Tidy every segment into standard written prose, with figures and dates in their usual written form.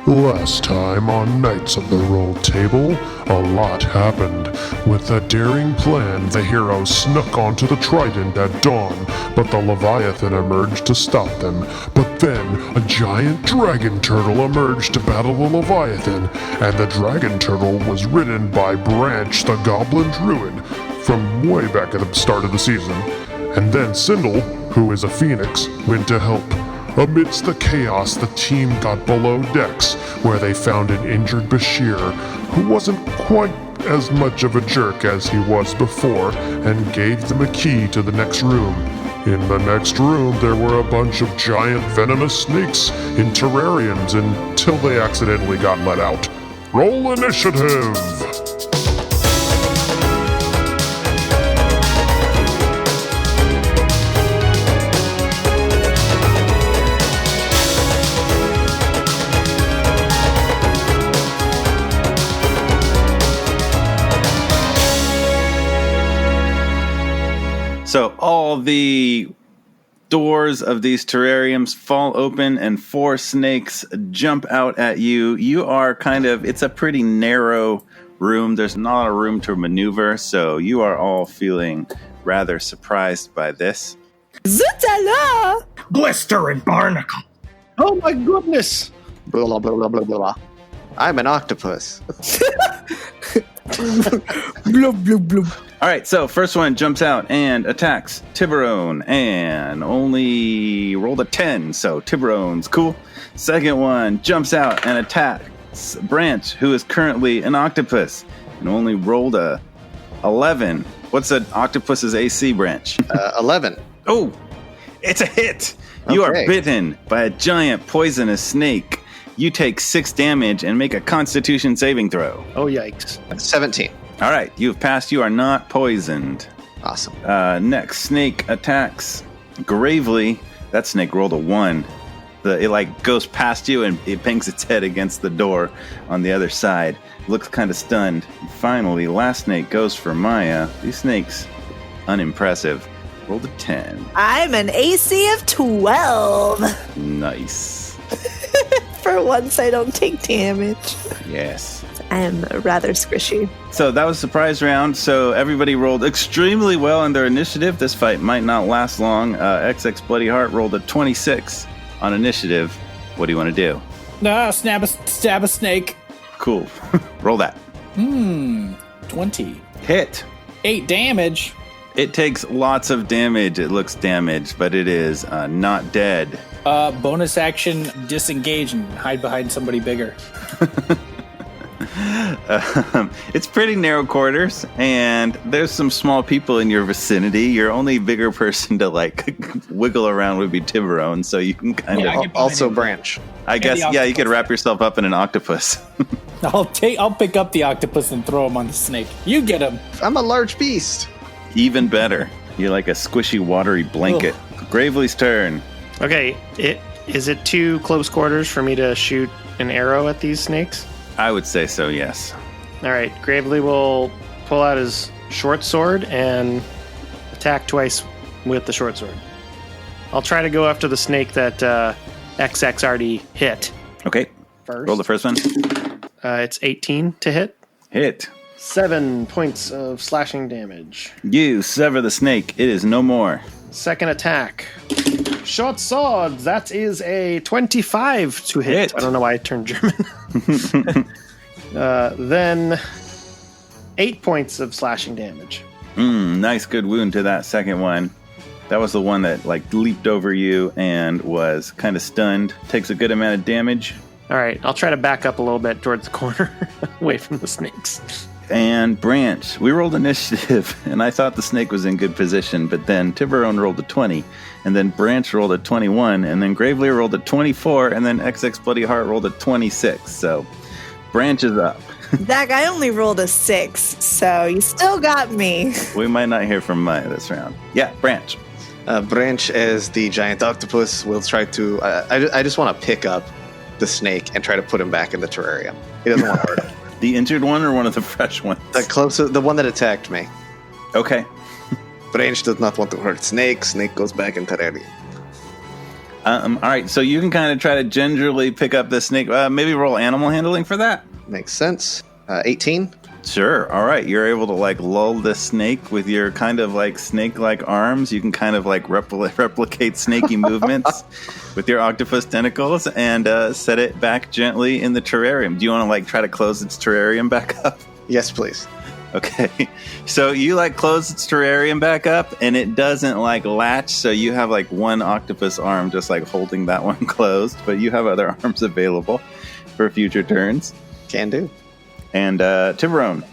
Last time on Knights of the Roll Table, a lot happened. With a daring plan, the heroes snuck onto the Trident at dawn, but the Leviathan emerged to stop them. But then, a giant dragon turtle emerged to battle the Leviathan, and the dragon turtle was ridden by Branch the Goblin Druid from way back at the start of the season. And then Sindel, who is a phoenix, went to help. Amidst the chaos, the team got below decks, where they found an injured Bashir, who wasn't quite as much of a jerk as he was before, and gave them a key to the next room. In the next room, there were a bunch of giant venomous snakes in terrariums until they accidentally got let out. Roll initiative! So all the doors of these terrariums fall open and 4 snakes jump out at you. You are it's a pretty narrow room. There's not a room to maneuver, so you are all feeling rather surprised by this. Zootala! Blister and barnacle. Oh my goodness! Blah, blah, blah, blah, blah, blah. I'm an octopus. Bloop, bloop, bloop. All right, so first one jumps out and attacks Tiburon and only rolled a 10, so Tiburon's cool. Second one jumps out and attacks Branch, who is currently an octopus, and only rolled a 11. What's an octopus's AC, Branch? 11. Oh, it's a hit. You are bitten by a giant poisonous snake. You take 6 damage and make a Constitution saving throw. Oh, yikes. 17. All right, you've passed. You are not poisoned. Awesome. Next, snake attacks Gravely. That snake rolled a 1. It goes past you and it bangs its head against the door on the other side. Looks kind of stunned. Finally, last snake goes for Maya. These snakes, unimpressive. Rolled a 10. I'm an AC of 12. Nice. For once, I don't take damage. Yes. I am rather squishy. So that was surprise round. So everybody rolled extremely well in their initiative. This fight might not last long. XX Bloody Heart rolled a 26 on initiative. What do you want to do? Stab a snake. Cool. Roll that. 20. Hit. 8 damage. It takes lots of damage. It looks damaged, but it is not dead. Bonus action, disengage and hide behind somebody bigger. It's pretty narrow quarters, and there's some small people in your vicinity. Your only bigger person to wiggle around would be Tiburon, so you can kind of also Branch. I guess, yeah, you could wrap yourself up in an octopus. I'll pick up the octopus and throw him on the snake. You get him. I'm a large beast. Even better. You're like a squishy, watery blanket. Ugh. Gravely's turn. Okay, is it too close quarters for me to shoot an arrow at these snakes? I would say so, yes. All right, Gravely will pull out his short sword and attack twice with the short sword. I'll try to go after the snake that XX already hit. Okay. First. Roll the first one. It's 18 to hit. Hit. 7 points of slashing damage. You sever the snake. It is no more. Second attack. Short sword. That is a 25 to hit. I don't know why I turned German. Then 8 points of slashing damage. Nice, good wound to that second one. That was the one that leaped over you and was kind of stunned. Takes a good amount of damage. All right, I'll try to back up a little bit towards the corner, away from the snakes. And Branch, we rolled initiative, and I thought the snake was in good position, but then Tiburon rolled a 20, and then Branch rolled a 21, and then Gravely rolled a 24, and then XX Bloody Heart rolled a 26. So Branch is up. Zach, I only rolled a 6, so you still got me. We might not hear from Maya this round. Yeah, Branch. Branch, as the giant octopus, will try to... I just want to pick up the snake and try to put him back in the terrarium. He doesn't want to hurt him. The injured one or one of the fresh ones? The one that attacked me. Okay. Branch does not want to hurt Snake. Snake goes back in terrarium. All right, so you can kind of try to gingerly pick up the snake. Maybe roll animal handling for that. Makes sense. 18. Sure. All right, you're able to like lull the snake with your kind of like snake-like arms. You can kind of like replicate snaky movements with your octopus tentacles and set it back gently in the terrarium. Do you want to like try to close its terrarium back up? Yes, please. Okay, so you like close its terrarium back up and it doesn't like latch, so you have like one octopus arm just like holding that one closed, but you have other arms available for future turns. Can do. And Tiburon.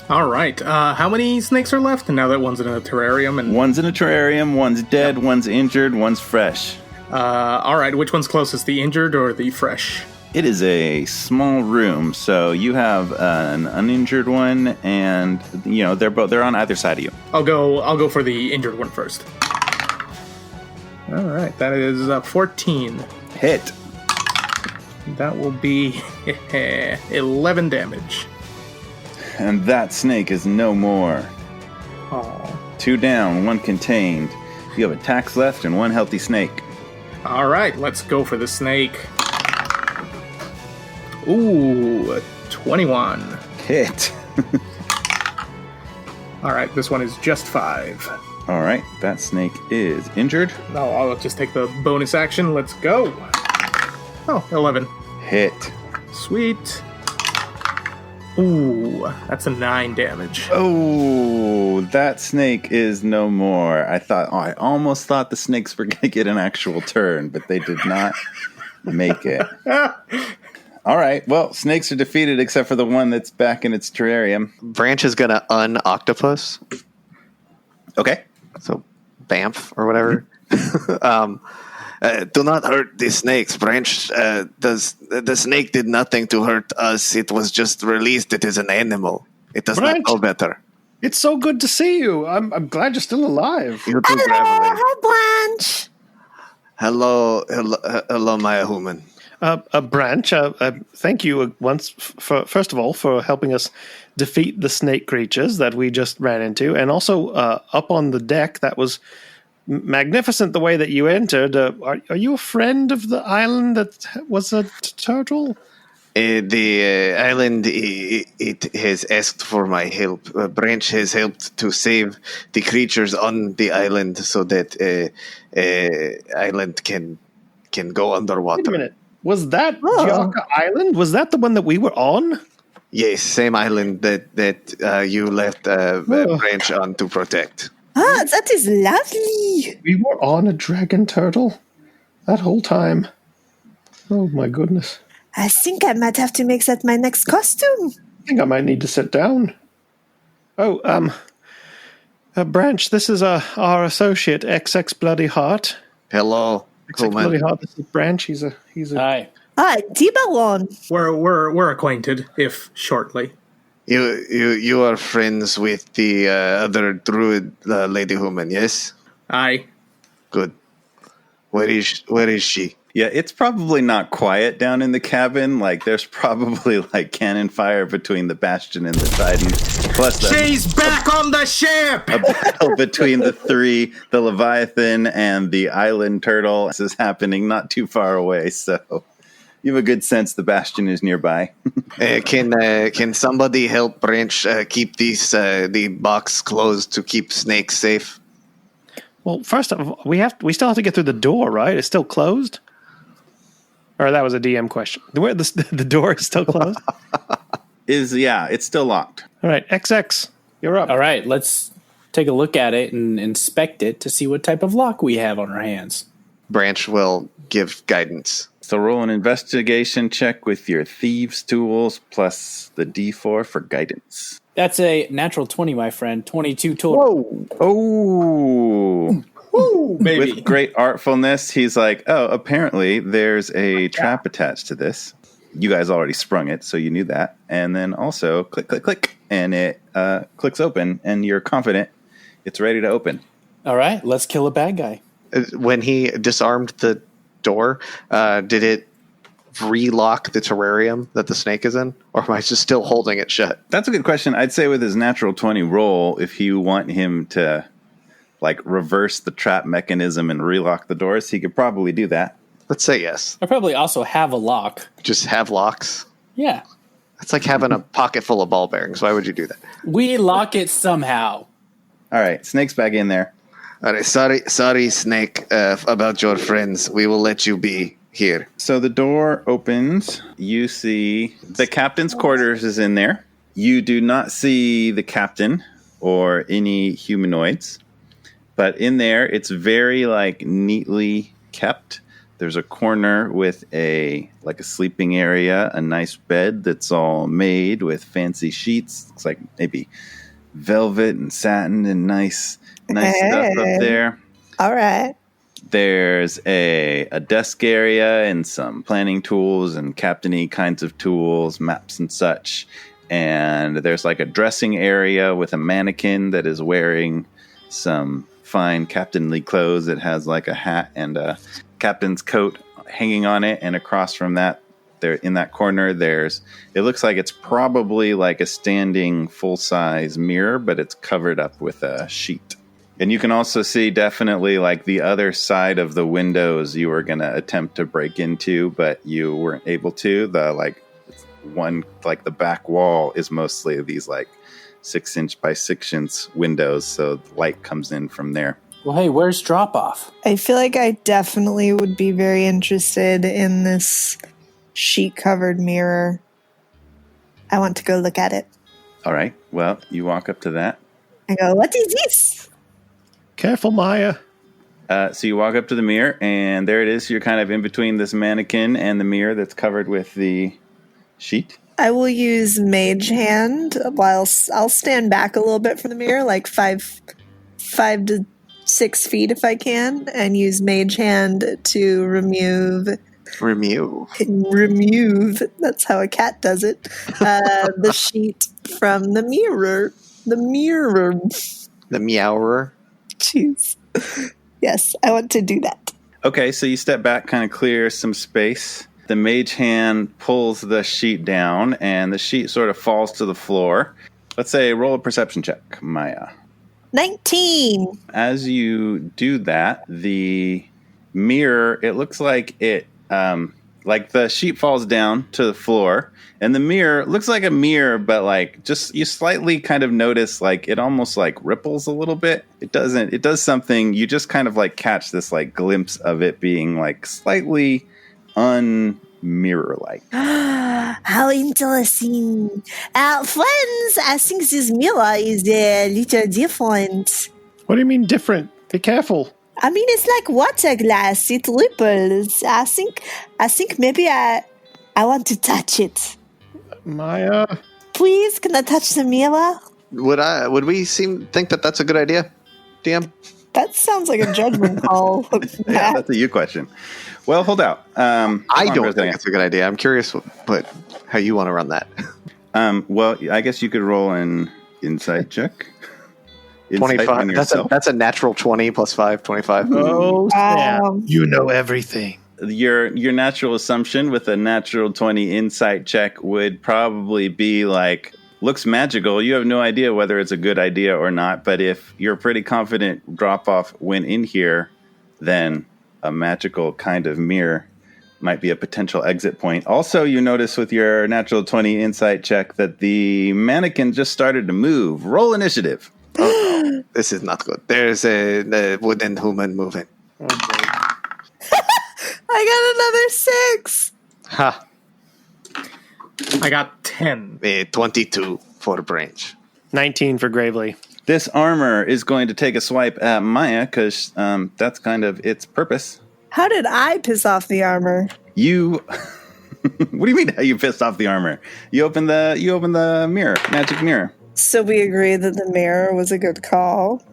All right. How many snakes are left? And now that one's in a terrarium and One's in a terrarium, one's dead, one's injured, one's fresh. all right, which one's closest, the injured or the fresh? It is a small room, so you have an uninjured one, and you know they're on either side of you. I'll go for the injured one first. All right, that is 14. Hit. That will be 11 damage. And that snake is no more. Oh. 2 down, 1 contained. You have attacks left and 1 healthy snake. All right, let's go for the snake. Ooh, 21. Hit. All right, this one is just 5. All right, that snake is injured. No, I'll just take the bonus action. Let's go. Oh, 11. Hit. Sweet. Ooh, that's a 9 damage. Oh, that snake is no more. I almost thought the snakes were going to get an actual turn, but they did not make it. All right, well, snakes are defeated except for the one that's back in its terrarium. Branch is going to un-octopus. Okay. So, Bamf or whatever. Do not hurt the snakes, Branch. The snake did nothing to hurt us. It was just released. It is an animal. It does Branch. not know better. It's so good to see you. I'm glad you're still alive. You too, Gravelly. Hi, Blanche. Hello, Maya Human. Branch, thank you first of all for helping us defeat the snake creatures that we just ran into, and also up on the deck. That was magnificent the way that you entered. Are you a friend of the island that was a turtle? The island it has asked for my help. Branch has helped to save the creatures on the island so that island can go underwater. Wait a minute. Was that Giacca Island? Was that the one that we were on? Yes, same island that you left Branch on to protect. Ah, that is lovely. We were on a dragon turtle that whole time. Oh my goodness. I think I might have to make that my next costume. I think I might need to sit down. Oh, Branch, this is our associate, XX Bloody Heart. Hello, XX Bloody Heart, this is Branch. He's a Hi. Ah, Tiburon. We're acquainted, if shortly. You are friends with the other druid lady human, yes? Aye. Good. Where is she? Yeah, it's probably not quiet down in the cabin. Like, there's probably like cannon fire between the Bastion and the Trident. Plus, She's back on the ship. a battle between the 3, the Leviathan and the Island Turtle. This is happening not too far away, so you have a good sense the Bastion is nearby. Can somebody help Branch keep the box closed to keep snakes safe? Well, first of all, we still have to get through the door, right? It's still closed? Or that was a DM question. Where the door is still closed? It's still locked. All right, XX, you're up. All right, let's take a look at it and inspect it to see what type of lock we have on our hands. Branch will give guidance. So roll an investigation check with your thieves' tools plus the D4 for guidance. That's a natural 20, my friend. 22 total. Oh. Woo, baby. With great artfulness, he's like, oh, apparently there's a trap attached to this. You guys already sprung it, so you knew that. And then also, click, click, click, and it clicks open, and you're confident it's ready to open. All right, let's kill a bad guy. When he disarmed the door, did it relock the terrarium that the snake is in? Or am I just still holding it shut? That's a good question. I'd say with his natural 20 roll, if you want him to like reverse the trap mechanism and relock the doors, he could probably do that. Let's say yes. I probably also have a lock. Just have locks. Yeah. It's like having a pocket full of ball bearings. Why would you do that? We lock it somehow. All right, Snake's back in there. All right, sorry, Snake, about your friends. We will let you be here. So the door opens. You see the captain's quarters is in there. You do not see the captain or any humanoids. But in there, it's very like neatly kept. There's a corner with a sleeping area, a nice bed that's all made with fancy sheets. Looks like maybe velvet and satin and nice stuff up there. All right. There's a desk area and some planning tools and captain-y kinds of tools, maps and such. And there's like a dressing area with a mannequin that is wearing some fine captainly clothes. It has like a hat and a captain's coat hanging on it. And across from that, there in that corner, it looks like it's probably like a standing full-size mirror, but it's covered up with a sheet. And you can also see definitely like the other side of the windows you were going to attempt to break into, but you weren't able to. The back wall is mostly these like 6-inch by 6-inch windows. So the light comes in from there. Well, hey, where's Droppovv? I feel like I definitely would be very interested in this sheet-covered mirror. I want to go look at it. All right. Well, you walk up to that. I go, what is this? Careful, Maya. So you walk up to the mirror, and there it is. You're kind of in between this mannequin and the mirror that's covered with the sheet. I will use Mage Hand while I'll stand back a little bit from the mirror, like 5 to 6 feet if I can, and use Mage Hand to remove. That's how a cat does it. The sheet from the mirror. The meower. Jeez. Yes, I want to do that. Okay, so you step back, kind of clear some space. The mage hand pulls the sheet down, and the sheet sort of falls to the floor. Let's say roll a perception check, Maya. 19. As you do that, the mirror, it looks like it, like the sheet falls down to the floor, and the mirror looks like a mirror, but like just you slightly kind of notice like it almost like ripples a little bit. It does something. You just kind of like catch this like glimpse of it being like slightly unmirror-like. How interesting. Friends, I think this mirror is a little different. What do you mean different? Be careful. I mean, it's like water glass. It ripples. I think maybe I want to touch it. Maya. Please, can I touch the mirror? Would we think that that's a good idea, DM? That sounds like a judgment call. Yeah, that's a you question. Well, hold out. I don't think it's a good idea. I'm curious how you want to run that. Well, I guess you could roll an insight check. 25. That's a natural 20 plus 5, 25. Oh, snap. You know everything. Your natural assumption with a natural 20 insight check would probably be like, looks magical. You have no idea whether it's a good idea or not. But if you're pretty confident Droppovv went in here, then a magical kind of mirror might be a potential exit point. Also, you notice with your natural 20 insight check that the mannequin just started to move. Roll initiative. Oh, no. This is not good. There's a wooden human moving. I got another 6. Ha. I got 10. 22 for Branch. 19 for Gravely. This armor is going to take a swipe at Maya because that's kind of its purpose. How did I piss off the armor? You... What do you mean how you pissed off the armor? You opened the mirror, magic mirror. So we agree that the mirror was a good call.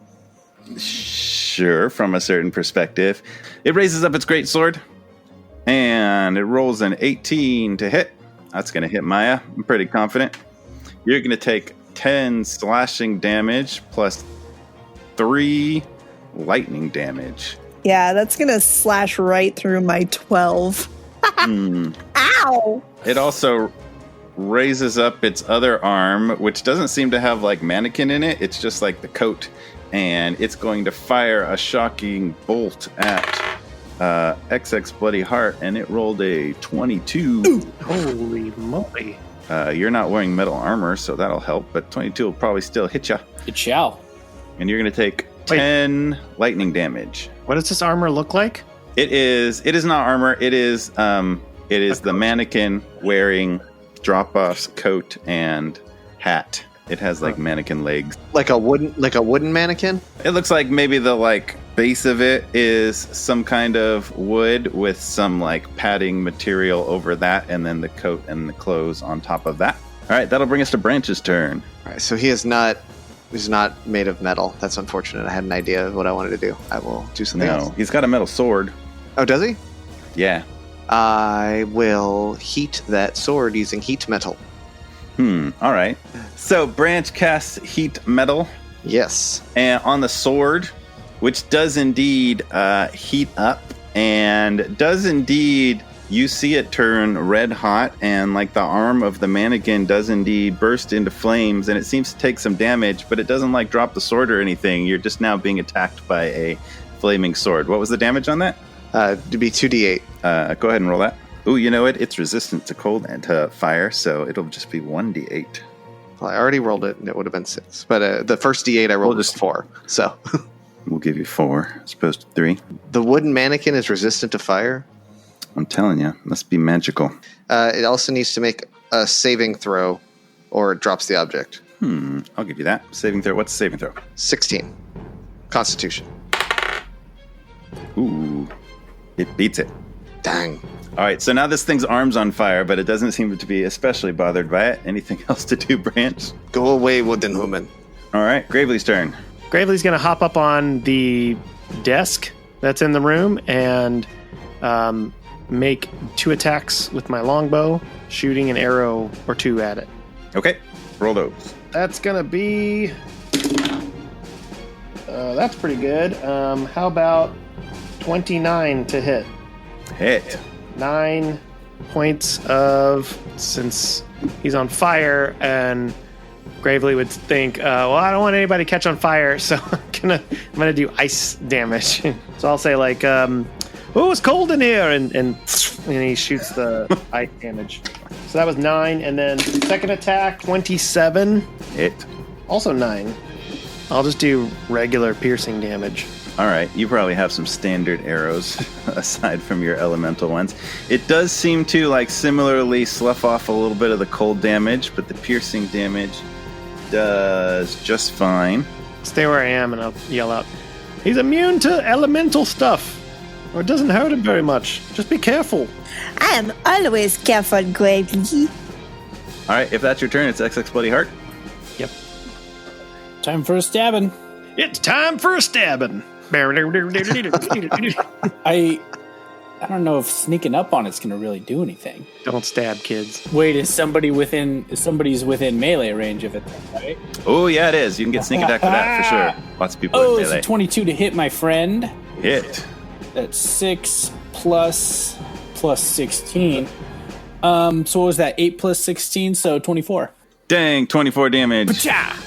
Sure, from a certain perspective. It raises up its great sword, and it rolls an 18 to hit. That's going to hit Maya. I'm pretty confident. You're going to take 10 slashing damage plus 3 lightning damage. Yeah, that's going to slash right through my 12. Ow! It also raises up its other arm, which doesn't seem to have like mannequin in it. It's just like the coat and it's going to fire a shocking bolt at XX Bloody Heart, and it rolled a 22. Ooh. Holy moly. You're not wearing metal armor, so that'll help, but 22 will probably still hit you. It shall. And you're going to take 10 lightning damage. What does this armor look like? It is not armor. It is the mannequin wearing Droppovv's coat and hat. It has like mannequin legs. Like a wooden mannequin? It looks like maybe the base of it is some kind of wood with some padding material over that, and then the coat and the clothes on top of that. All right, that'll bring us to Branch's turn. All right, so he's not made of metal. That's unfortunate. I had an idea of what I wanted to do. I will do something else. He's got a metal sword. Oh, does he? Yeah. I will heat that sword using heat metal. All right. So Branch casts heat metal. Yes. And on the sword, which does indeed heat up, and does indeed, you see it turn red hot, and the arm of the mannequin does indeed burst into flames, and it seems to take some damage, but it doesn't drop the sword or anything. You're just now being attacked by a flaming sword. What was the damage on that? To be 2d8. Go ahead and roll that. Ooh, you know what? It's resistant to cold and to fire, so it'll just be 1d8. Well, I already rolled it, and it would have been 6. But the first d8 I rolled was 4. So we'll give you 4 as opposed to 3. The wooden mannequin is resistant to fire? I'm telling you, must be magical. It also needs to make a saving throw, or it drops the object. I'll give you that. Saving throw. What's the saving throw? 16. Constitution. Ooh, it beats it. Dang. All right, so now this thing's arm's on fire, but it doesn't seem to be especially bothered by it. Anything else to do, Branch? Go away, wooden human. All right, Gravely's turn. Gravely's going to hop up on the desk that's in the room and make 2 attacks with my longbow, shooting an arrow or 2 at it. Okay, roll those. That's going to be... that's pretty good. How about 29 to hit? Hit. 9 points of... Since he's on fire, and Gravely would think, well, I don't want anybody to catch on fire, so I'm gonna do ice damage. So I'll say oh, it's cold in here, and he shoots the ice damage. So that was 9, and then second attack, 27. Hit. Also 9. I'll just do regular piercing damage. All right, you probably have some standard arrows aside from your elemental ones. It does seem to similarly slough off a little bit of the cold damage, but the piercing damage does just fine. Stay where I am, and I'll yell out, he's immune to elemental stuff, or it doesn't hurt him very much. Just be careful. I am always careful, Gravely. All right, if that's your turn, it's XX Bloody Heart. Yep. Time for a stabbing. It's time for a stabbing. I don't know if sneaking up on it's going to really do anything. Don't stab kids. Wait, somebody's within melee range of it, right? Oh, yeah, it is. You can get sneak attack for that, for sure. Lots of people in melee. It's a 22 to hit my friend. Hit. That's 6 plus 16. So what was that? 8 plus 16, so 24. Dang, 24 damage. Pacha!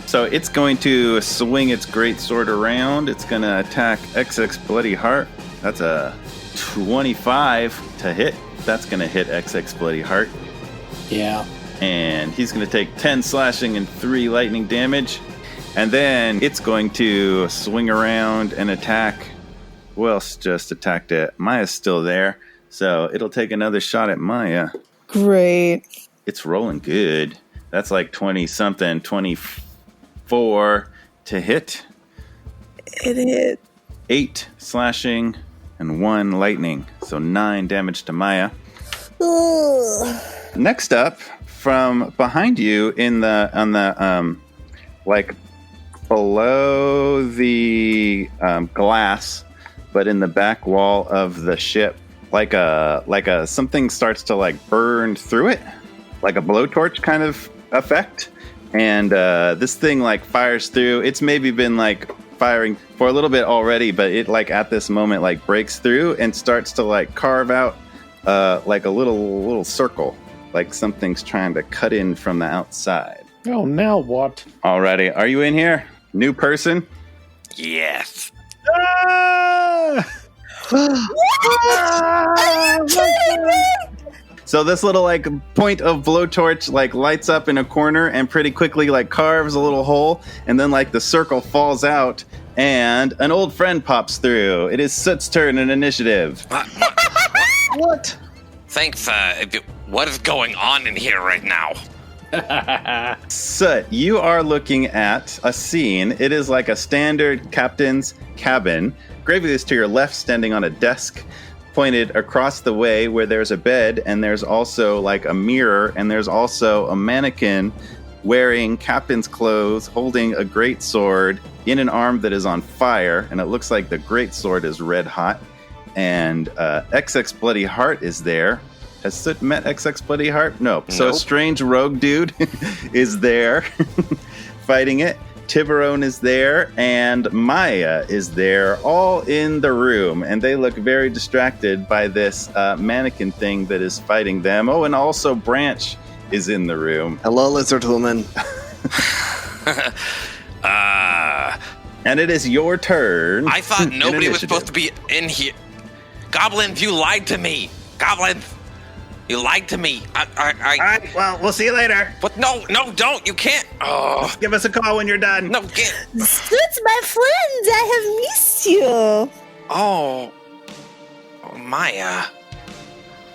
So it's going to swing its great sword around. It's going to attack XX Bloody Heart. That's a 25 to hit. That's going to hit XX Bloody Heart. Yeah. And he's going to take 10 slashing and 3 lightning damage. And then it's going to swing around and attack. Who else just attacked it? Maya's still there. So it'll take another shot at Maya. Great. It's rolling good. That's 20-something, 24 to hit. It hit. 8 slashing and 1 lightning. So 9 damage to Maya. Ugh. Next up, from behind you below the glass, but in the back wall of the ship, something starts to burn through it, like a blowtorch kind of effect. And this thing fires through. It's maybe been firing for a little bit already, but it at this moment breaks through and starts to carve out a little circle, like something's trying to cut in from the outside. Oh, now what? Alrighty, are you in here? New person? Yes. So this little like point of blowtorch like lights up in a corner and pretty quickly like carves a little hole, and then like the circle falls out and an old friend pops through. It is Soot's turn in initiative. What? Thanks. What is going on in here right now? Soot, you are looking at a scene. It is like a standard captain's cabin. Gravy is to your left, standing on a desk pointed across the way where there's a bed, and there's also like a mirror, and there's also a mannequin wearing captain's clothes, holding a great sword in an arm that is on fire, and it looks like the great sword is red hot. And XX Bloody Heart is there. Has Soot met XX Bloody Heart? Nope. So a strange rogue dude is there fighting it. Tiburon is there, and Maya is there, all in the room, and they look very distracted by this mannequin thing that is fighting them. Oh, and also Branch is in the room. Hello, lizard woman. And it is your turn. I thought nobody was initiative. supposed to be in here. Goblins, you lied to me. Goblins, you lied to me. All right, well, we'll see you later. But no, don't. You can't. Oh, Give us a call when you're done. no, get. Soot, my friends, I have missed you. Oh, Maya.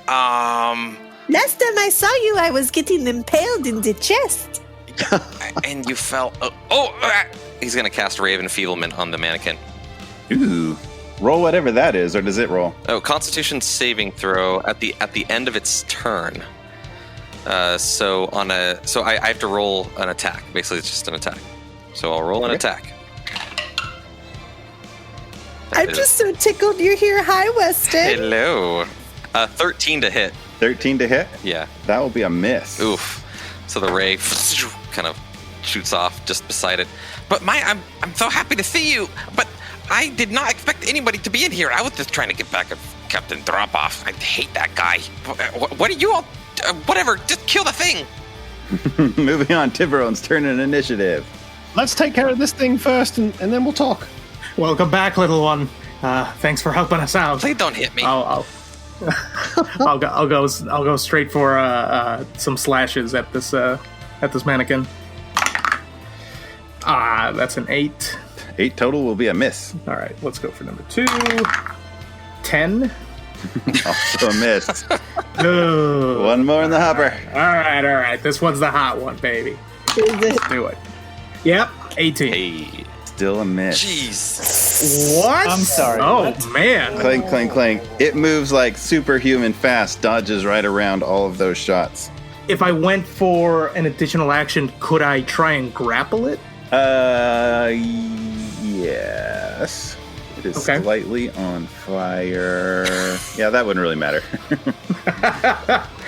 Last time I saw you, I was getting impaled in the chest. And you fell. He's gonna cast Ray of Enfeeblement on the mannequin. Ooh. Roll whatever that is, or does it roll? Oh, Constitution saving throw at the end of its turn. So I have to roll an attack. Basically, it's just an attack. So I'll roll an attack. I'm just so tickled you're here. Hi, Weston. Hello. 13 to hit. 13 to hit? Yeah. That will be a miss. Oof. So the ray kind of shoots off just beside it. But I'm so happy to see you. But I did not expect anybody to be in here. I was just trying to get back at Captain Droppovv. I hate that guy. What are you all? Whatever. Just kill the thing. Moving on, Tiburon's turn in initiative. Let's take care of this thing first, and then we'll talk. Welcome back, little one. Thanks for helping us out. Please don't hit me. I'll go straight for some slashes at this mannequin. That's an 8. 8 total will be a miss. All right, let's go for number 2. 10. Also a miss. Oh. One more in the hopper. All right. This one's the hot one, baby. Let's do it. Yep, 18. Hey. Still a miss. Jeez. What? I'm sorry. Oh, what? man. Clank, clank, clank. It moves like superhuman fast, dodges right around all of those shots. If I went for an additional action, could I try and grapple it? Yes. It is Okay. slightly on fire. Yeah, that wouldn't really matter.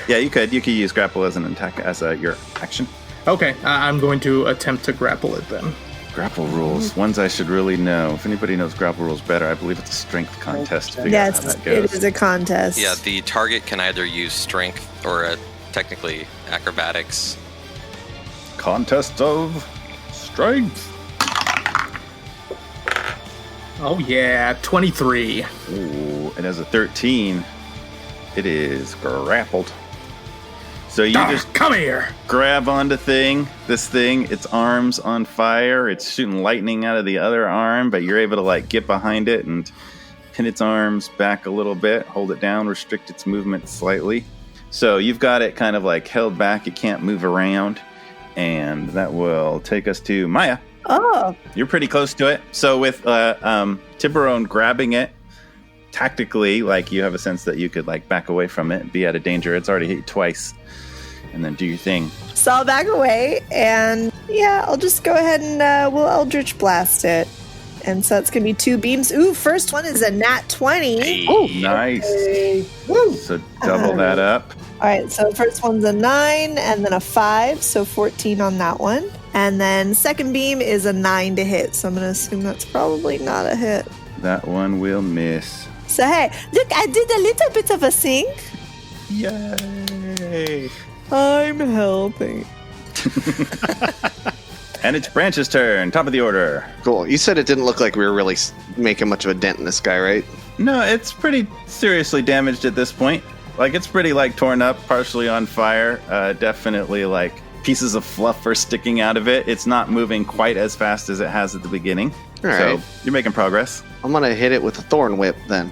Yeah, you could use grapple as an attack as your action. Okay, I'm going to attempt to grapple it then. Grapple rules, ones I should really know. If anybody knows grapple rules better, I believe it's a strength contest to figure out how Yes, that goes. it is a contest. Yeah, the target can either use strength or technically acrobatics. Contest of strength. Oh yeah, 23. Ooh, and as a 13, it is grappled. So you just Come here. grab onto this thing, its arm's on fire, it's shooting lightning out of the other arm, but you're able to like get behind it and pin its arms back a little bit, hold it down, restrict its movement slightly. So you've got it kind of like held back, it can't move around, and that will take us to Maya. Oh, You're pretty close to it. So with Tiburon grabbing it, tactically, like you have a sense that you could like back away from it and be out of danger. It's already hit you twice. And then do your thing. so I'll back away, and yeah, I'll just go ahead and we'll Eldritch Blast it. And so it's going to be 2 beams. Ooh, first one is a nat 20. Oh, nice. So double that up. All right, so first one's a 9 and then a 5, so 14 on that one. And then second beam is a 9 to hit, so I'm going to assume that's probably not a hit. That one will miss. So hey, look, I did a little bit of a sing. Yay. I'm helping. And it's Branch's turn, top of the order. Cool. You said it didn't look like we were really making much of a dent in this guy, right? No, it's pretty seriously damaged at this point. Like, it's pretty, like, torn up, partially on fire. Definitely, like, pieces of fluff are sticking out of it. It's not moving quite as fast as it has at the beginning. All right. So, you're making progress. I'm going to hit it with a thorn whip then.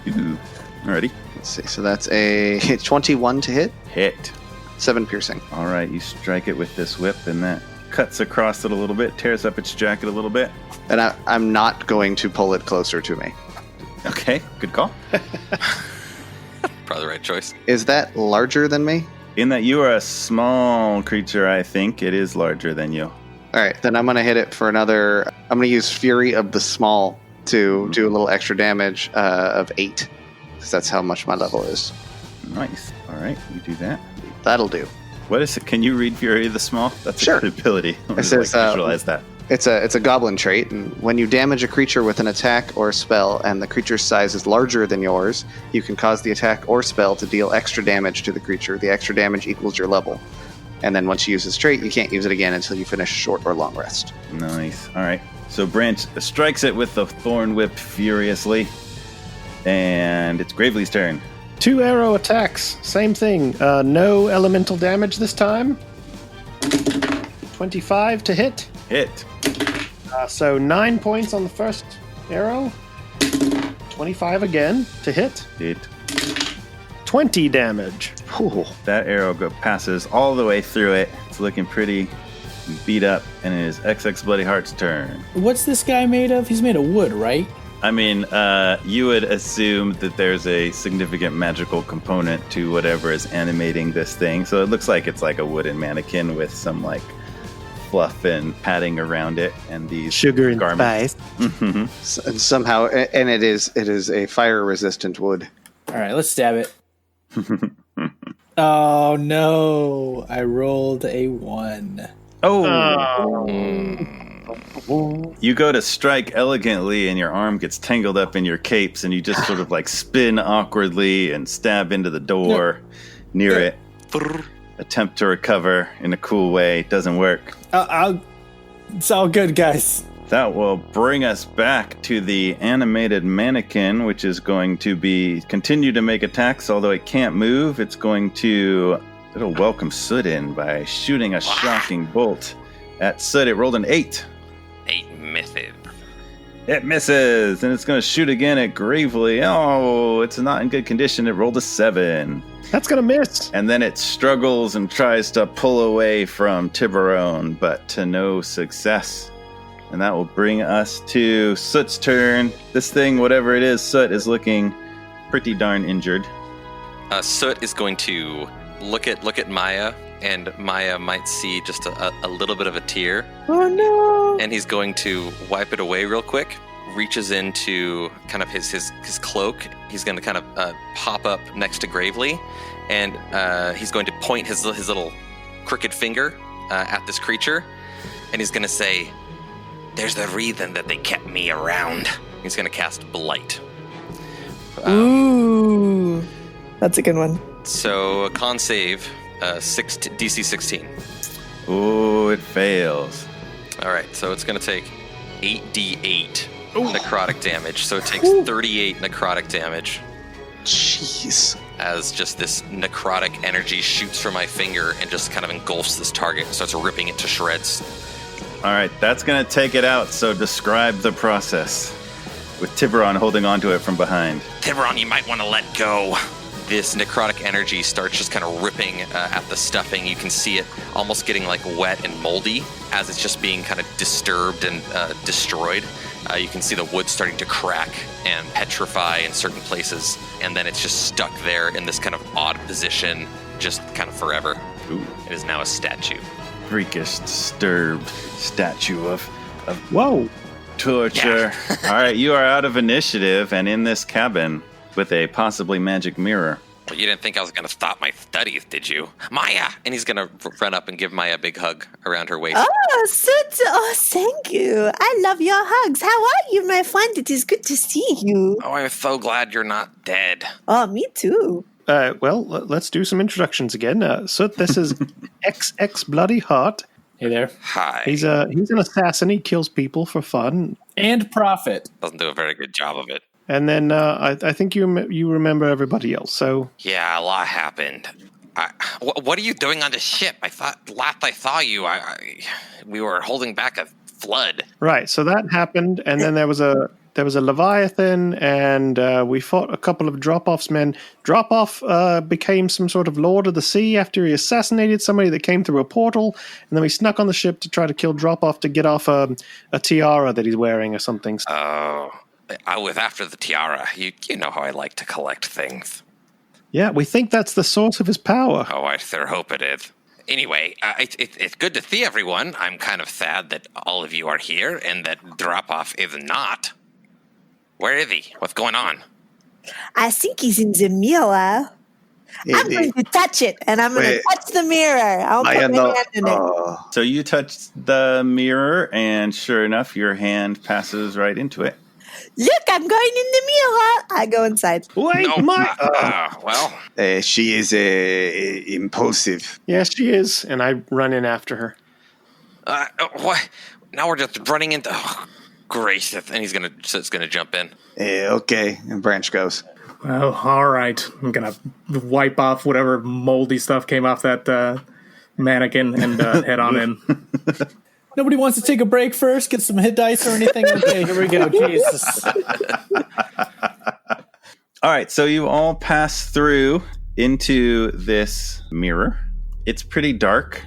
Ooh. Alrighty. Let's see. So that's a 21 to hit. Hit. 7 piercing. All right, you strike it with this whip, and that cuts across it a little bit, tears up its jacket a little bit. And I'm not going to pull it closer to me. Okay, good call. Probably the right choice. Is that larger than me? In that you are a small creature, I think it is larger than you. All right, then I'm going to hit it for another... I'm going to use Fury of the Small to do a little extra damage of 8. Because that's how much my level is. Nice. All right, you do that. That'll do. What is it? Can you read Fury of the Small? That's Sure. a good ability. It says, visualize that. It's a goblin trait, and when you damage a creature with an attack or spell and the creature's size is larger than yours, you can cause the attack or spell to deal extra damage to the creature. The extra damage equals your level. And then once you use this trait, you can't use it again until you finish a short or long rest. Nice. All right. So Branch strikes it with the Thorn Whip furiously, and it's Gravely's turn. 2 arrow attacks. Same thing. No elemental damage this time. 25 to hit. Hit. So 9 points on the first arrow. 25 again to hit. Hit. 20 damage. Ooh. That arrow passes all the way through it. It's looking pretty beat up, and it is XX Bloody Heart's turn. What's this guy made of? He's made of wood, right? I mean, you would assume that there's a significant magical component to whatever is animating this thing. So it looks like it's like a wooden mannequin with some like fluff and padding around it, and these Sugar and garments. spice. Mm-hmm. And somehow, and it is a fire-resistant wood. All right, let's stab it. Oh no! I rolled a 1. Oh. You go to strike elegantly, and your arm gets tangled up in your capes, and you just sort of like spin awkwardly and stab into the door near it. Attempt to recover in a cool way. Doesn't work. It's all good, guys. That will bring us back to the animated mannequin, which is going to continue to make attacks, although it can't move. It'll welcome Soot in by shooting a shocking bolt at Soot. It rolled an 8. 8 misses. It misses, and it's going to shoot again at Gravely. Oh, it's not in good condition. It rolled a 7. That's gonna miss. And then it struggles and tries to pull away from Tiburon, but to no success. And that will bring us to Soot's turn. This thing, whatever it is, Soot is looking pretty darn injured. Soot is going to look at Maya, and Maya might see just a little bit of a tear. Oh no! And he's going to wipe it away real quick. Reaches into kind of his cloak. He's going to kind of pop up next to Gravely, and he's going to point his little crooked finger at this creature, and he's going to say, "There's the reason that they kept me around." He's going to cast Blight. Ooh, that's a good one. So a con save, DC 16. Ooh, it fails. All right, so it's going to take 8d8 necrotic damage. So it takes 38 necrotic damage Jeez. as just this necrotic energy shoots from my finger and just kind of engulfs this target and starts ripping it to shreds. All right, that's going to take it out, so describe the process. With Tiburon holding onto it from behind. Tiburon, you might want to let go. This necrotic energy starts just kind of ripping at the stuffing. You can see it almost getting like wet and moldy as it's just being kind of disturbed and destroyed. You can see the wood starting to crack and petrify in certain places, and then it's just stuck there in this kind of odd position, just kind of forever. Ooh. It is now a statue. Freakish, disturbed statue of Whoa. torture. All right, you are out of initiative and in this cabin with a possibly magic mirror. Well, you didn't think I was going to stop my studies, did you? Maya! And he's going to run up and give Maya a big hug around her waist. Oh, Soot! Oh, thank you. I love your hugs. How are you, my friend? It is good to see you. Oh, I'm so glad you're not dead. Oh, me too. Well, let's do some introductions again. So this is XX Bloody Heart, Hey there. Hi. He's an assassin. He kills people for fun. And profit. Doesn't do a very good job of it. And then I think you remember everybody else. So Yeah, a lot happened. What are you doing on the ship? I thought last I saw you, we were holding back a flood. right, so that happened, and then there was a Leviathan, and we fought a couple of Droppovv's men. Droppovv became some sort of Lord of the Sea after he assassinated somebody that came through a portal, and then we snuck on the ship to try to kill Droppovv to get off a tiara that he's wearing or something. Oh, I was after the tiara. You know how I like to collect things. Yeah, we think that's the source of his power. Oh, I sure hope it is. Anyway, it's good to see everyone. I'm kind of sad that all of you are here and that Droppovv is not. Where is he? What's going on? I think he's in the mirror. I'm going to touch it, and I'm going to touch the mirror. I'll put my hand in it. So you touch the mirror, and sure enough, your hand passes right into it. Look, I'm going in the mirror. I go inside. Wait, well. She is impulsive. Yes, she is, and I run in after her. What? Now we're just running into... Oh, gracious. And he's gonna jump in. Okay, and Branch goes. Well, all right. I'm going to wipe off whatever moldy stuff came off that mannequin and head on in. Nobody wants to take a break first, get some hit dice or anything? Okay, here we go. Jesus. All right, so you all pass through into this mirror. It's pretty dark.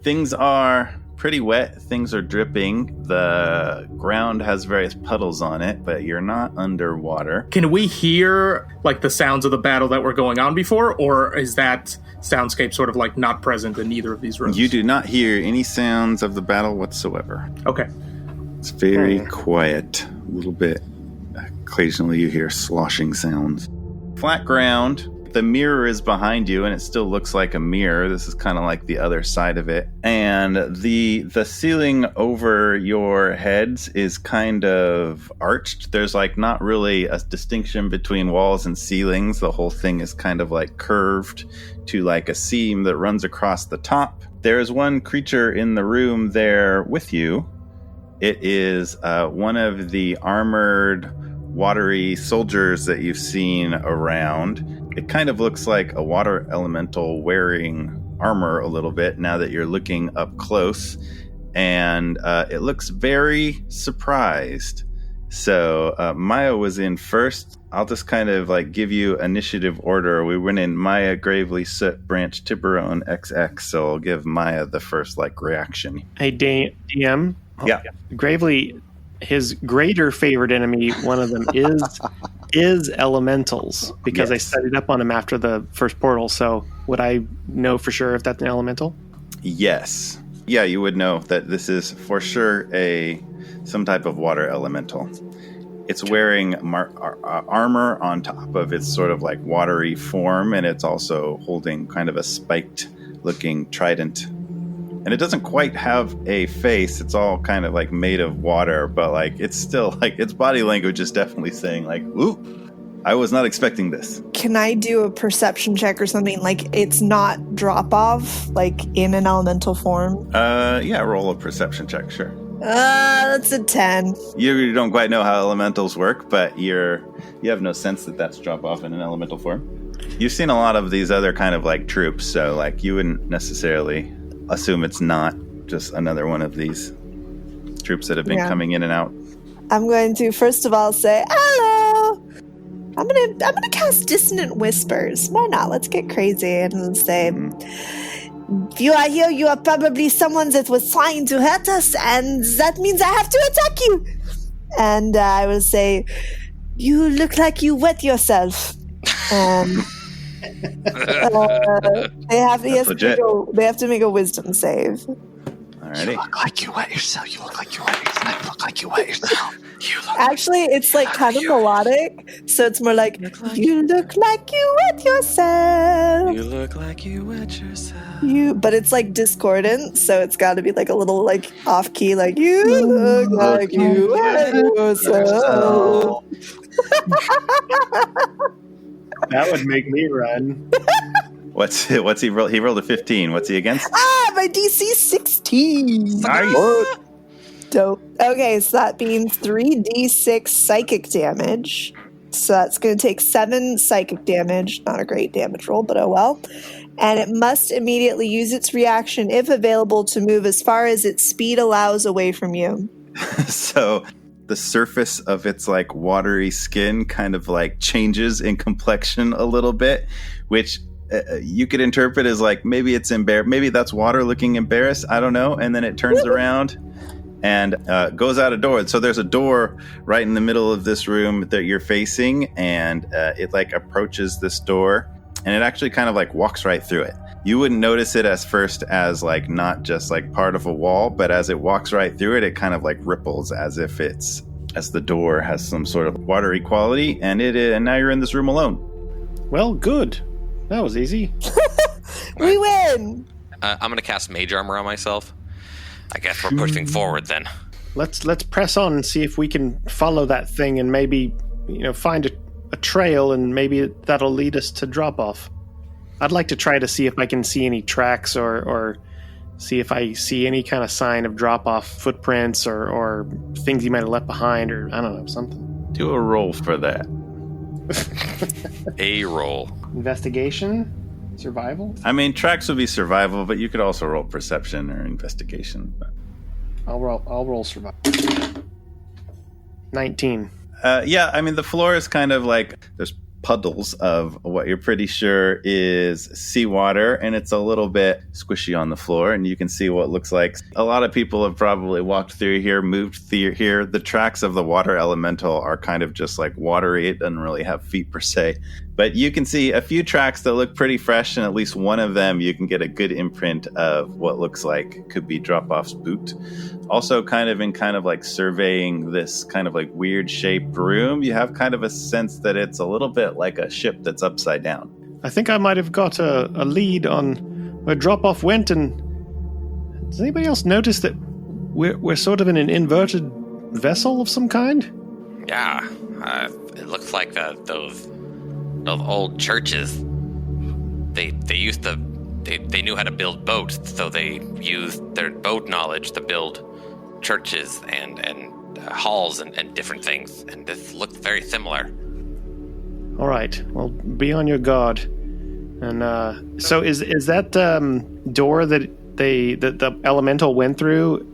Things are pretty wet. Things are dripping. The ground has various puddles on it, but you're not underwater. Can we hear like the sounds of the battle that were going on before, or is that soundscape sort of like not present in either of these rooms? You do not hear any sounds of the battle whatsoever. Okay. It's very quiet. A little bit. Occasionally you hear sloshing sounds. Flat ground. The mirror is behind you, and it still looks like a mirror. This is kind of like the other side of it. And the ceiling over your heads is kind of arched. There's like not really a distinction between walls and ceilings. The whole thing is kind of like curved to like a seam that runs across the top. There's one creature in the room there with you. It is one of the armored, watery soldiers that you've seen around. It kind of looks like a water elemental wearing armor a little bit now that you're looking up close. And it looks very surprised. So Maya was in first. I'll just kind of like give you initiative order. We went in Maya, Gravely, Soot, Branch, Tiburon, XX. So I'll give Maya the first like reaction. Hey, DM. Yeah. Gravely, his greater favorite enemy, one of them is elementals, because I studied up on him after the first portal. So would I know for sure if that's an elemental? Yes. Yeah, you would know that this is for sure some type of water elemental. It's wearing armor on top of its sort of like watery form, and it's also holding kind of a spiked looking trident. And it doesn't quite have a face. It's all kind of like made of water, but like it's still like its body language is definitely saying like, ooh, I was not expecting this. Can I do a perception check or something? Like it's not Droppovv, like in an elemental form? Yeah, roll a perception check, sure. That's a 10. You don't quite know how elementals work, but you have no sense that that's Droppovv in an elemental form. You've seen a lot of these other kind of like troops, so like you wouldn't necessarily assume it's not just another one of these troops that have been coming in and out. I'm going to first of all say hello. I'm gonna cast Dissonant Whispers. Why not? Let's get crazy and say, if you are here, you are probably someone that was trying to hurt us, and that means I have to attack you. And I will say, you look like you wet yourself. They have to make a wisdom save. Alrighty. You look like you wet yourself. You look like you wet yourself. You look like you wet yourself. Actually, it's like kind of melodic, so it's more like, you look like you wet yourself. You look like you wet yourself. But it's like discordant, so it's got to be like a little like off key, like you look like you wet yourself. That would make me run. What's he rolled? He rolled a 15. What's he against? My DC 16. Nice. Dope. Okay, so that means 3d6 psychic damage. So that's going to take 7 psychic damage. Not a great damage roll, but oh well. And it must immediately use its reaction, if available, to move as far as its speed allows away from you. So the surface of its like watery skin kind of like changes in complexion a little bit, which you could interpret as like maybe it's embarrassed. Maybe that's water looking embarrassed. I don't know. And then it turns around and goes out a door. So there's a door right in the middle of this room that you're facing, and it like approaches this door, and it actually kind of like walks right through it. You wouldn't notice it as first as like not just like part of a wall, but as it walks right through it, it kind of like ripples as if as the door has some sort of watery quality, and and now you're in this room alone. Well, good. That was easy. We win! I'm going to cast Mage Armor on myself. I guess we're pushing forward then. Let's press on and see if we can follow that thing and maybe, find a trail, and maybe that'll lead us to Droppovv. I'd like to try to see if I can see any tracks or see if I see any kind of sign of Droppovv footprints or things he might have left behind, or I don't know, something. Do a roll for that. A roll. Investigation? Survival? I mean, tracks would be survival, but you could also roll perception or investigation. But... I'll roll survival. 19. Yeah, I mean, the floor is kind of like there's puddles of what you're pretty sure is seawater, and it's a little bit squishy on the floor, and you can see what looks like a lot of people have probably walked through here, moved through here. The tracks of the water elemental are kind of just like watery. It doesn't really have feet per se, but you can see a few tracks that look pretty fresh, and at least one of them you can get a good imprint of what looks like could be Droppovv's boot. Also, kind of like surveying this kind of like weird shaped room, you have kind of a sense that it's a little bit like a ship that's upside down. I think I might have got a lead on where Droppovv went, and does anybody else notice that we're sort of in an inverted vessel of some kind? Yeah, it looks like those old churches. They knew how to build boats, so they used their boat knowledge to build churches and halls and different things, and this looks very similar. All right, well, be on your guard. And so is that door that the elemental went through,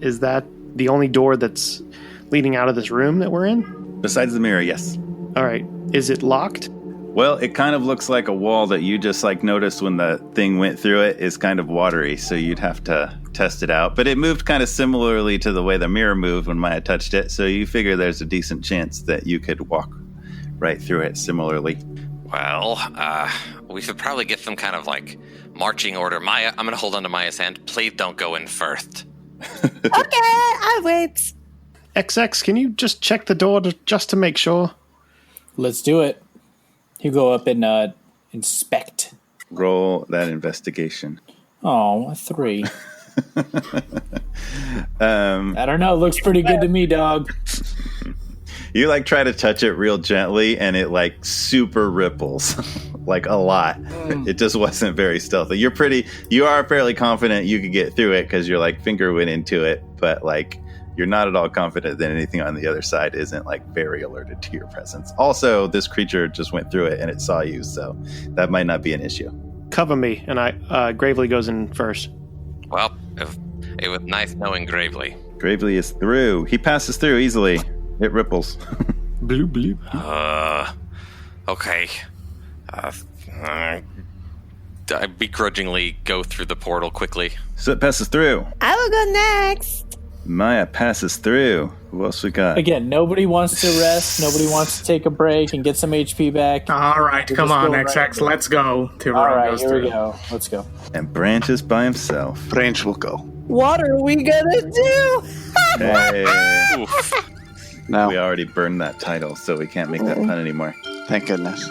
is that the only door that's leading out of this room that we're in? Besides the mirror, yes. All right, is it locked? Well, it kind of looks like a wall that you just like noticed when the thing went through it is kind of watery, so you'd have to test it out. But it moved kind of similarly to the way the mirror moved when Maya touched it, so you figure there's a decent chance that you could walk right through it similarly. Well, we should probably get some kind of like marching order. Maya, I'm going to hold on to Maya's hand. Please don't go in first. Okay, I'll wait. XX, can you just check the door just to make sure? Let's do it. You go up and inspect. Roll that investigation. Oh, a 3. I don't know. It looks pretty good to me, dog. You like try to touch it real gently, and it like super ripples, like a lot. It just wasn't very stealthy. You are fairly confident you could get through it because your like finger went into it, but like you're not at all confident that anything on the other side isn't like very alerted to your presence. Also, this creature just went through it and it saw you, so that might not be an issue. Cover me, and I Gravely goes in first. Well, it was nice knowing Gravely. Gravely is through. He passes through easily. It ripples. Bloop, bloop. Okay. I begrudgingly go through the portal quickly. So it passes through. I will go next. Maya passes through. Who else we got? Again, nobody wants to rest. Nobody wants to take a break and get some HP back. All right, come on, XX, let's go. All right, here we go. Let's go. And Branch is by himself. Branch will go. What are we gonna do? Hey. Oof. No, We already burned that title, so we can't make that pun anymore. thank goodness.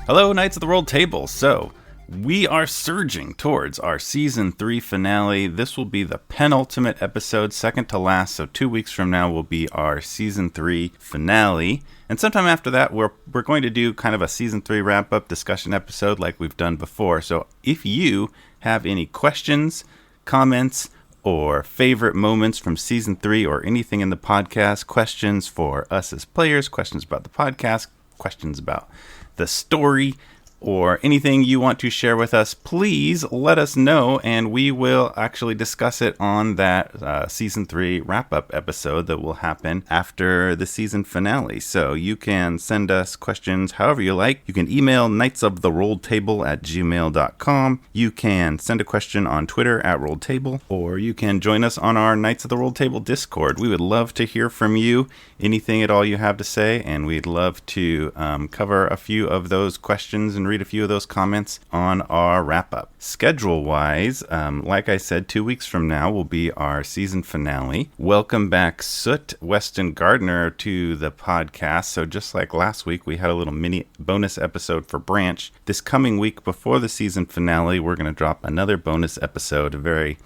Hello, Knights of the Rolled Table. So, we are surging towards our season 3 finale. This will be the penultimate episode, second to last. So 2 weeks from now will be our season 3 finale. And sometime after that, we're going to do kind of a season 3 wrap-up discussion episode like we've done before. So if you have any questions, comments, or favorite moments from season 3 or anything in the podcast, questions for us as players, questions about the podcast, questions about the story, or anything you want to share with us, please let us know, and we will actually discuss it on that season 3 wrap-up episode that will happen after the season finale. So you can send us questions however you like. You can email knightsoftherolledtable@gmail.com. You can send a question on Twitter @rolledtable, or you can join us on our Knights of the Rolled Table Discord. We would love to hear from you, anything at all you have to say, and we'd love to cover a few of those questions and read a few of those comments on our wrap-up. Schedule-wise, like I said, 2 weeks from now will be our season finale. Welcome back, Soot, Weston, Gardner to the podcast. So just like last week, we had a little mini bonus episode for Branch. This coming week before the season finale, we're going to drop another bonus episode, a very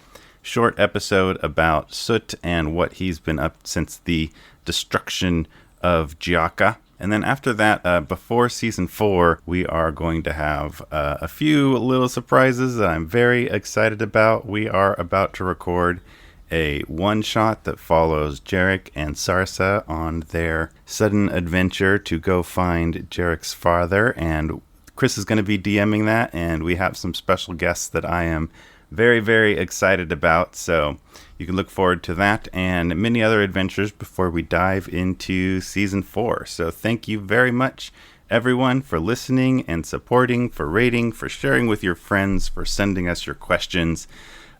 short episode about Soot and what he's been up since the destruction of Giacca. And then after that, before season 4, we are going to have a few little surprises that I'm very excited about. We are about to record a one-shot that follows Jarek and Sarsa on their sudden adventure to go find Jarek's father. And Chris is going to be DMing that, and we have some special guests that I am very, very excited about. So you can look forward to that and many other adventures before we dive into season 4. So thank you very much, everyone, for listening and supporting, for rating, for sharing with your friends, for sending us your questions.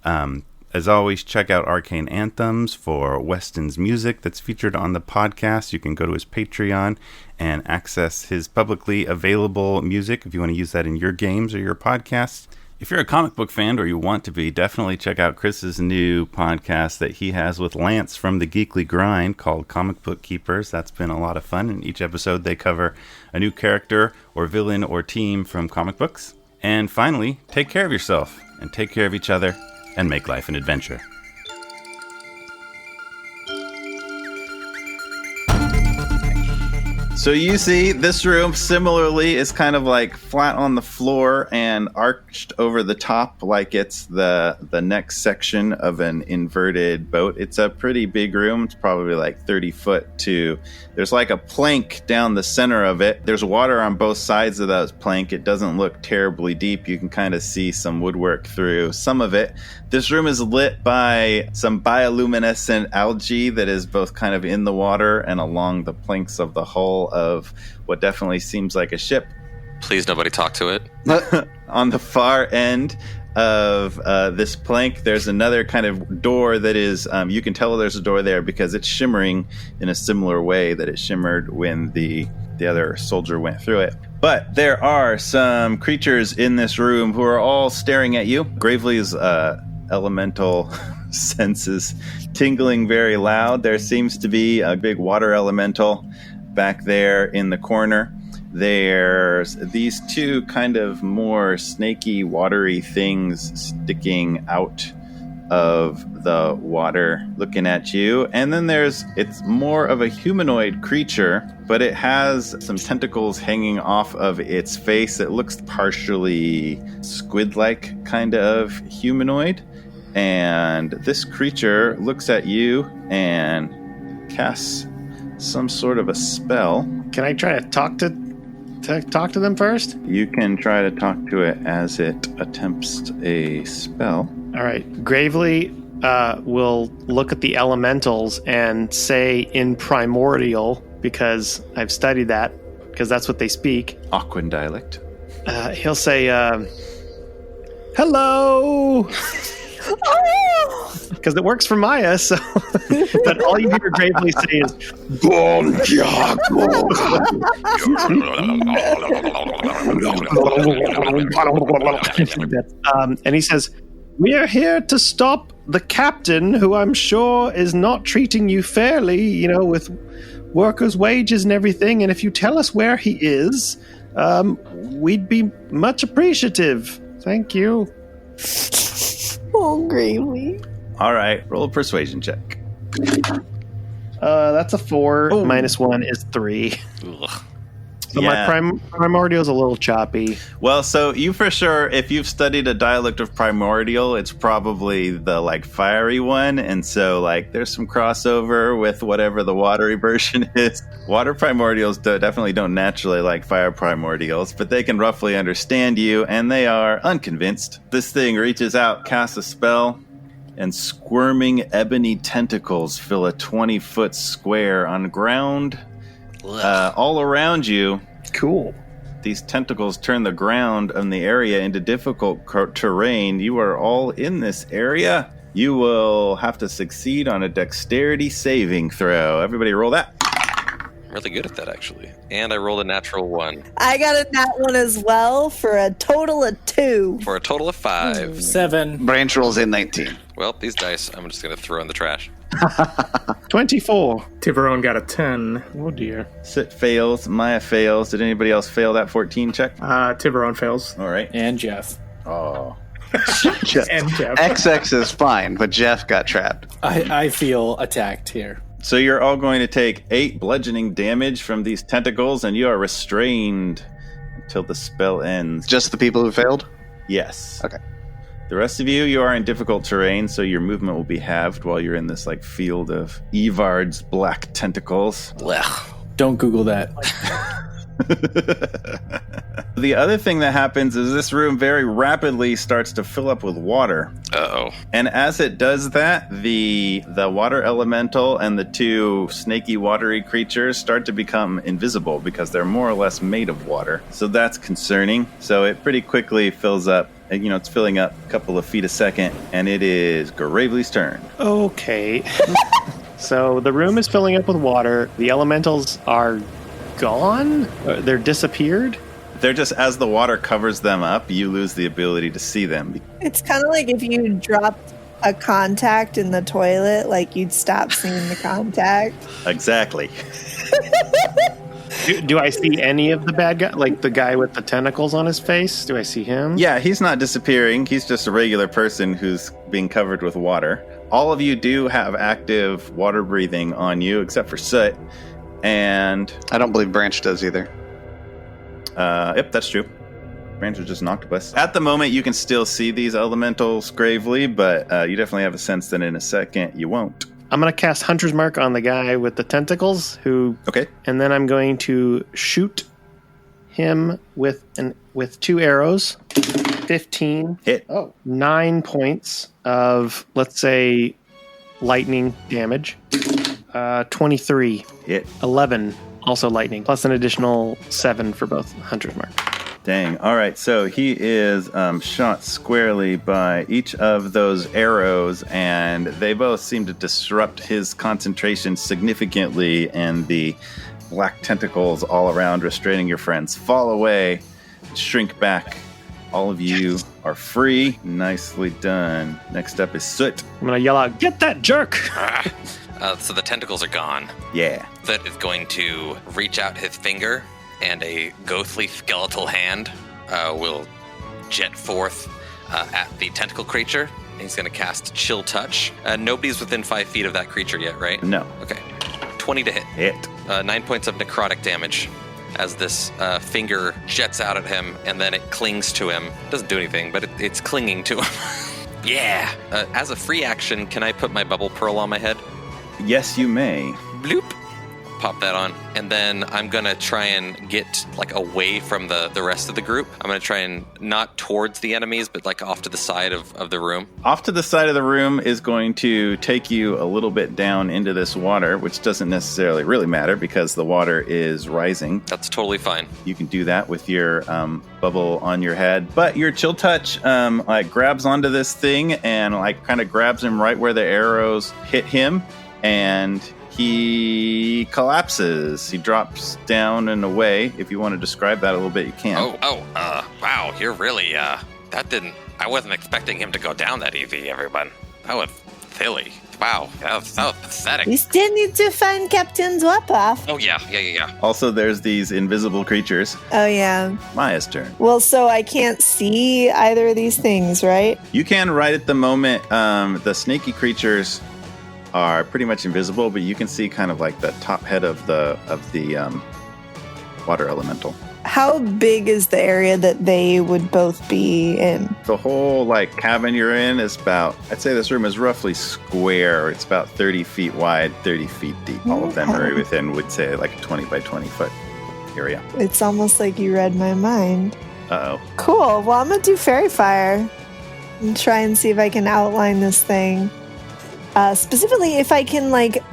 As always, check out Arcane Anthems for Weston's music that's featured on the podcast. You can go to his Patreon and access his publicly available music if you want to use that in your games or your podcasts. If you're a comic book fan, or you want to be, definitely check out Chris's new podcast that he has with Lance from the Geekly Grind called Comic Book Keepers. That's been a lot of fun. In each episode, they cover a new character or villain or team from comic books. And finally, take care of yourself and take care of each other and make life an adventure. So you see, this room similarly is kind of like flat on the floor and arched over the top like it's the next section of an inverted boat. It's a pretty big room. It's probably like 30 foot to... There's like a plank down the center of it. There's water on both sides of that plank. It doesn't look terribly deep. You can kind of see some woodwork through some of it. This room is lit by some bioluminescent algae that is both kind of in the water and along the planks of the hull of what definitely seems like a ship. Please nobody talk to it. On the far end of this plank, there's another kind of door that is, you can tell there's a door there because it's shimmering in a similar way that it shimmered when the other soldier went through it. But there are some creatures in this room who are all staring at you. Gravely's elemental senses tingling very loud. There seems to be a big water elemental back there in the corner. There's these two kind of more snaky, watery things sticking out of the water looking at you. And then it's more of a humanoid creature, but it has some tentacles hanging off of its face. It looks partially squid-like kind of humanoid. And this creature looks at you and casts some sort of a spell. Can I try to talk to them first? You can try to talk to it as it attempts a spell. All right. Gravely will look at the elementals and say in primordial, because I've studied that, because that's what they speak. Aquan dialect. He'll say, hello! Because it works for Maya, so... But all you hear Gravely say is, and he says, we are here to stop the captain, who I'm sure is not treating you fairly, with workers' wages and everything, and if you tell us where he is, we'd be much appreciative. Thank you. Oh, gravy. All right, roll a persuasion check. That's a 4. Oh. -1 is 3. Ugh. So my primordial is a little choppy. Well, so you for sure, if you've studied a dialect of primordial, it's probably the like fiery one, and so like there's some crossover with whatever the watery version is. Water primordials definitely don't naturally like fire primordials, but they can roughly understand you, and they are unconvinced. This thing reaches out, casts a spell, and squirming ebony tentacles fill a 20-foot square on ground. All around you. Cool. These tentacles turn the ground in the area into difficult terrain. You are all in this area. You will have to succeed on a dexterity saving throw. Everybody roll that. I'm really good at that, actually. And I rolled a natural 1 I got a nat 1 as well for a total of 2. for a total of 5. 7. Branch rolls in 19. Well, these dice I'm just going to throw in the trash. 24. Tiburon got a 10. Oh dear. Sit fails. Maya fails. Did anybody else fail that 14 check? Tiburon fails. All right. And Jeff. Oh. Jeff. And Jeff. XX is fine, but Jeff got trapped. I feel attacked here. So you're all going to take 8 bludgeoning damage from these tentacles, and you are restrained until the spell ends. Just the people who failed? Yes. Okay. The rest of you are in difficult terrain, so your movement will be halved while you're in this like field of Evard's black tentacles. Blech. Don't Google that. The other thing that happens is this room very rapidly starts to fill up with water. Uh-oh. And as it does that, the water elemental and the 2 snaky watery creatures start to become invisible because they're more or less made of water. So that's concerning. So it pretty quickly fills up. You know, it's filling up a couple of feet a second, and it is Gravely's turn. Okay. So the room is filling up with water. The elementals are gone? They're disappeared? They're just, as the water covers them up, you lose the ability to see them. It's kind of like if you dropped a contact in the toilet, like you'd stop seeing the contact. Exactly. Do I see any of the bad guy? Like the guy with the tentacles on his face? Do I see him? Yeah, he's not disappearing. He's just a regular person who's being covered with water. All of you do have active water breathing on you, except for Soot. And I don't believe Branch does either. yep, that's true. Branch is just an octopus. At the moment, you can still see these elementals gravely, but you definitely have a sense that in a second you won't. I'm going to cast Hunter's Mark on the guy with the tentacles, Okay. and then I'm going to shoot him with 2 arrows. 15. Hit. 9 points of, let's say, lightning damage. 23. Hit. 11, also lightning, plus an additional 7 for both Hunter's Mark. Dang. All right. So he is shot squarely by each of those arrows, and they both seem to disrupt his concentration significantly, and the black tentacles all around restraining your friends fall away, shrink back. All of you are free. Nicely done. Next up is Soot. I'm going to yell out, "Get that jerk!" So the tentacles are gone. Yeah. Soot is going to reach out his finger, and a ghostly skeletal hand will jet forth at the tentacle creature. He's going to cast Chill Touch. Nobody's within 5 feet of that creature yet, right? No. Okay. 20 to hit. Hit. 9 points of necrotic damage as this finger jets out at him, and then it clings to him. Doesn't do anything, but it's clinging to him. Yeah. As a free action, can I put my bubble pearl on my head? Yes, you may. Bloop. Pop that on. And then I'm going to try and get like away from the rest of the group. I'm going to try and not towards the enemies, but like off to the side of the room. Off to the side of the room is going to take you a little bit down into this water, which doesn't necessarily really matter because the water is rising. That's totally fine. You can do that with your bubble on your head. But your Chill Touch like grabs onto this thing and like kind of grabs him right where the arrows hit him, and he collapses. He drops down and away. If you want to describe that a little bit, you can. Wow, you're really, I wasn't expecting him to go down that easy, everyone. That was silly. Wow, that was pathetic. We still need to find Captain Droppovv. Oh, yeah. Also, there's these invisible creatures. Oh, yeah. Maya's turn. Well, so I can't see either of these things, right? You can right at the moment. The snaky creatures are pretty much invisible, but you can see kind of like the top head of the water elemental. How big is the area that they would both be in? The whole like cabin you're in is about, I'd say this room is roughly square. It's about 30 feet wide, 30 feet deep. All of them are within, would say, like a 20 by 20 foot area. It's almost like you read my mind. Uh-oh. Cool. Well, I'm going to do Fairy Fire and try and see if I can outline this thing. Specifically, if I can like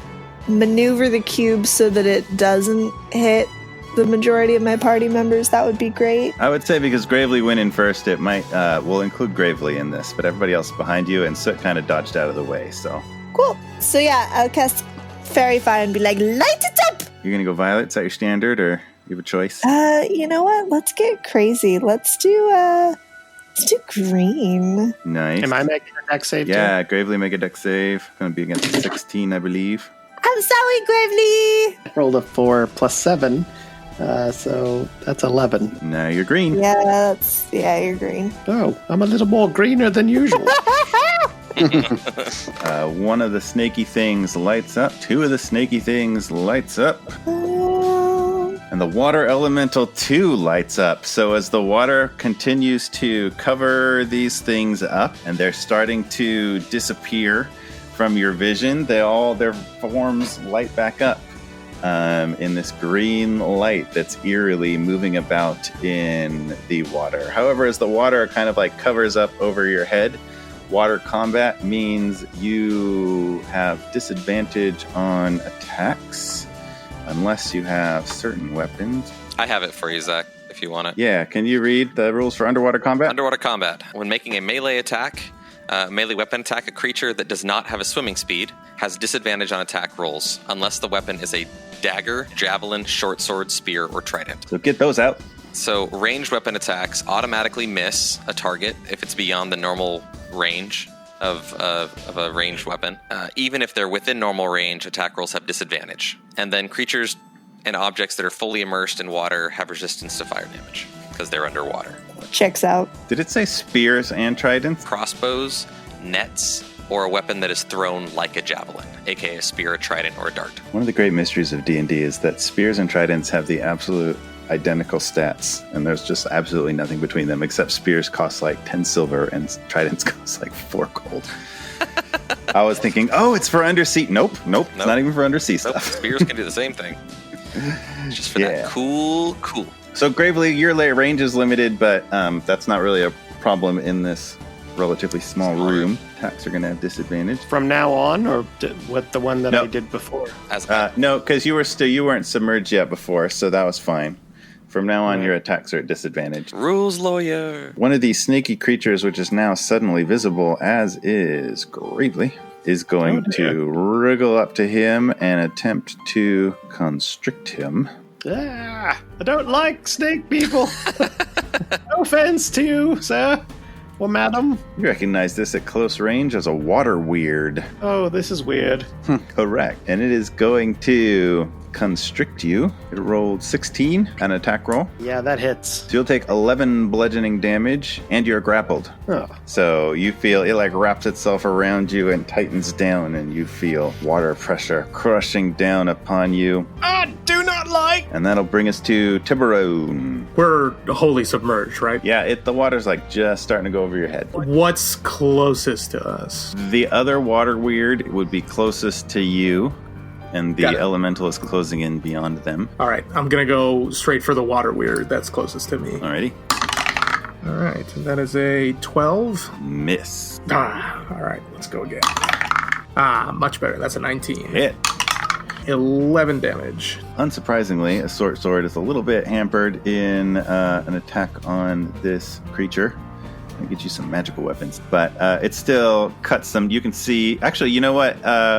maneuver the cube so that it doesn't hit the majority of my party members, that would be great. I would say because Gravely went in first, it might, we'll include Gravely in this, but everybody else behind you, and Soot kind of dodged out of the way, so. Cool. So yeah, I'll cast Fairy Fire and be like, light it up! You're going to go Violet? Is that your standard, or you have a choice? You know what? Let's get crazy. Let's do green. Nice. Am I making a deck save too? Yeah, Gravely make a deck save. Going to be against a 16, I believe. I'm sorry, Gravely! Rolled a 4 plus 7. So that's 11. Now you're green. Yeah, you're green. Oh, I'm a little more greener than usual. One of the snaky things lights up. Two of the snaky things lights up. And the water elemental too lights up. So as the water continues to cover these things up and they're starting to disappear from your vision, their forms light back up. In this green light that's eerily moving about in the water. However, as the water kind of like covers up over your head, water combat means you have disadvantage on attacks unless you have certain weapons. I have it for you, Zach, if you want it. Yeah, can you read the rules for underwater combat? Underwater combat. When making a melee weapon attack, a creature that does not have a swimming speed has disadvantage on attack rolls unless the weapon is a dagger, javelin, short sword, spear, or trident. So get those out. So ranged weapon attacks automatically miss a target if it's beyond the normal range of a ranged weapon. Even if they're within normal range, attack rolls have disadvantage. And then creatures and objects that are fully immersed in water have resistance to fire damage because they're underwater. Checks out. Did it say spears and tridents? Crossbows, nets, or a weapon that is thrown like a javelin, aka a spear, a trident, or a dart. One of the great mysteries of D&D is that spears and tridents have the absolute identical stats, and there's just absolutely nothing between them, except spears cost like 10 silver and tridents cost like 4 gold. I was thinking, it's for undersea. Nope. It's not even for undersea stuff. Spears can do the same thing. It's just for that cool. So Gravely, your range is limited, but that's not really a problem in this relatively small room. Attacks are going to have disadvantage. From now on, or with the one that I did before? No, because you weren't submerged yet before, so that was fine. From now on, your attacks are at disadvantage. Rules lawyer. One of these snaky creatures, which is now suddenly visible, as is Gravely, is going to wriggle up to him and attempt to constrict him. I don't like snake people. No offense to you, sir. Well, madam. You recognize this at close range as a water weird. Oh, this is weird. Correct. And it is going to constrict you. It rolled 16, an attack roll. Yeah, that hits. So you'll take 11 bludgeoning damage, and you're grappled. Oh. So you feel it like wraps itself around you and tightens down, and you feel water pressure crushing down upon you. I do not like. And that'll bring us to Tiburon. We're wholly submerged, right? Yeah, the water's like just starting to go over your head. What's closest to us? The other water weird would be closest to you, and the elemental is closing in beyond them. All right, I'm going to go straight for the water weird that's closest to me. Alrighty. All right, that is a 12. Miss. All right, let's go again. Much better. That's a 19. Hit. 11 damage. Unsurprisingly, a short sword is a little bit hampered in an attack on this creature. Let me get you some magical weapons. But it still cuts them. You can see... Actually, you know what?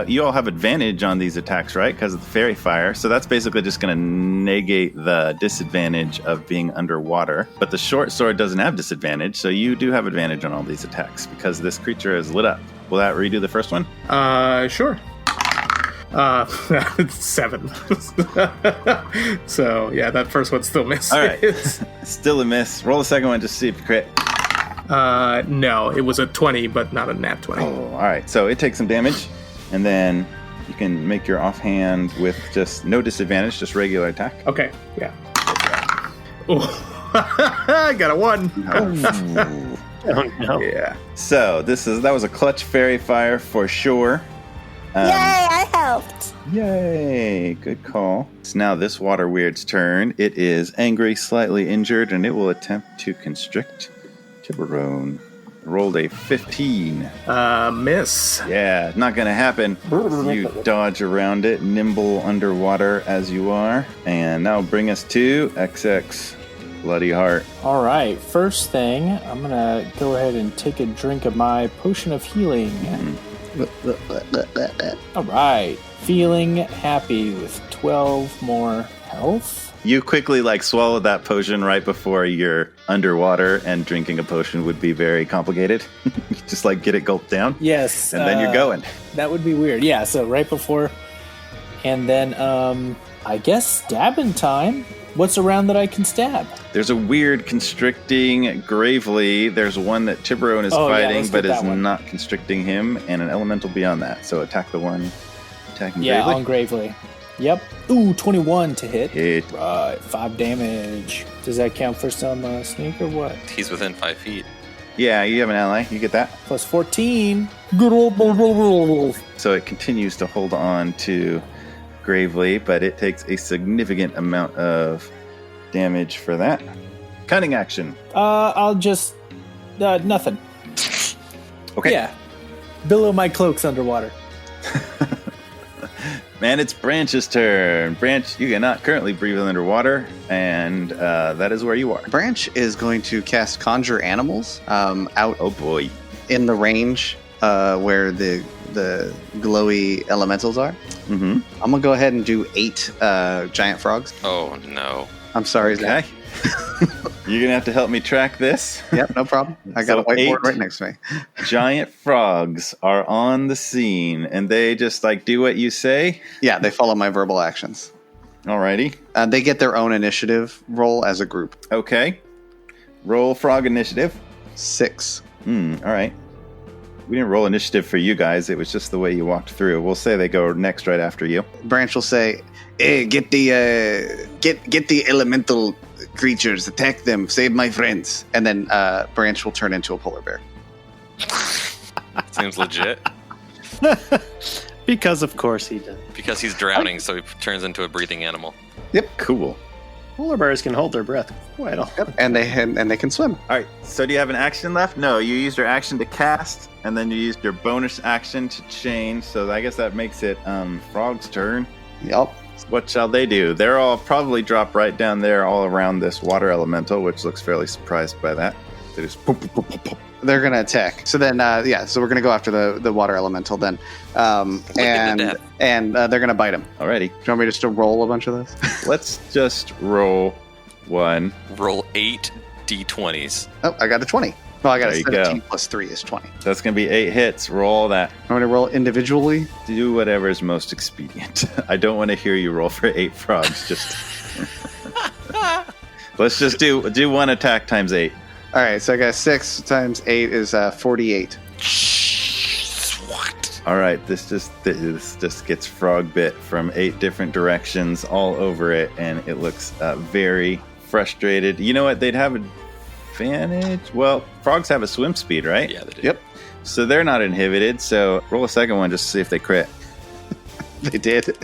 You all have advantage on these attacks, right? Because of the fairy fire. So that's basically just going to negate the disadvantage of being underwater. But the short sword doesn't have disadvantage, so you do have advantage on all these attacks because this creature is lit up. Will that redo the first one? Sure. 7. So, yeah, that first one still misses. All right. Still a miss. Roll the second one just to see if you crit. No, it was a 20, but not a nat 20. Oh, all right. So it takes some damage, and then you can make your offhand with just no disadvantage, just regular attack. Okay, yeah. Oh, I got a 1. Oh no. Yeah. So that was a clutch fairy fire for sure. Yay, I helped. Yay! Good call. It's now this water weird's turn. It is angry, slightly injured, and it will attempt to constrict Tiburon. Rolled a 15. Miss. Yeah, not gonna happen. You dodge around it, nimble underwater as you are. And now bring us to XX Bloody Heart. All right, first thing, I'm going to go ahead and take a drink of my potion of healing. All right, feeling happy with 12 more health. You quickly swallow that potion right before you're underwater, and drinking a potion would be very complicated. You just get it gulped down. Yes. And then you're going. That would be weird. Yeah, so right before. And then I guess stabbing time. What's around that I can stab? There's a weird constricting Gravely. There's one that Tiburon is fighting, but is not constricting him, and an elemental beyond that. So attack the one attacking Gravely. Yeah, on Gravely. Yep. Ooh, 21 to hit. Hit. Right, 5 damage. Does that count for some sneak or what? He's within 5 feet. Yeah, you have an ally. You get that. Plus 14. So it continues to hold on to Gravely, but it takes a significant amount of damage for that. Cunning action. I'll just... nothing. Okay. Yeah. Billow my cloaks underwater. Man, it's Branch's turn. Branch, you cannot currently breathe underwater, and that is where you are. Branch is going to cast Conjure Animals out. Oh boy. In the range where the glowy elementals are. Mm-hmm. I'm going to go ahead and do 8 giant frogs. Oh, no. I'm sorry, Okay. Zach. You're going to have to help me track this. Yep, no problem. I got a whiteboard 8 right next to me. giant frogs are on the scene, and they just do what you say? Yeah, they follow my verbal actions. Alrighty. They get their own initiative roll as a group. Okay. Roll frog initiative. 6. Alright. We didn't roll initiative for you guys. It was just the way you walked through. We'll say they go next right after you. Branch will say, "Hey, get the elemental creatures, attack them, save my friends." And then Branch will turn into a polar bear. Seems legit. Because of course he does. Because he's drowning, so he turns into a breathing animal. Yep, Cool. Polar bears can hold their breath quite a yep. And they can swim. Alright, so do you have an action left? No, you used your action to cast, and then you used your bonus action to change, so I guess that makes it Frog's turn. Yep. What shall they do? They're all probably drop right down there all around this water elemental, which looks fairly surprised by that. They just pop, pop, pop, pop. They're gonna attack. So then, so we're gonna go after the water elemental then, and they're gonna bite him. Alrighty. Do you want me just to roll a bunch of those? Let's just roll one. Roll 8 d20s. Oh, I got a 20. Well, I got There a you 17 go. plus 3 is 20. That's going to be 8 hits. Roll that. I'm gonna roll individually. Do whatever is most expedient. I don't want to hear you roll for 8 frogs. Just let's just do one attack times 8. All right, so I got 6 times 8 is 48. What? All right, this just gets frog bit from 8 different directions all over it, and it looks very frustrated. You know what? They'd have advantage. Well, frogs have a swim speed, right? Yeah, they do. Yep, So they're not inhibited. So roll a second one just to see if they crit. they did.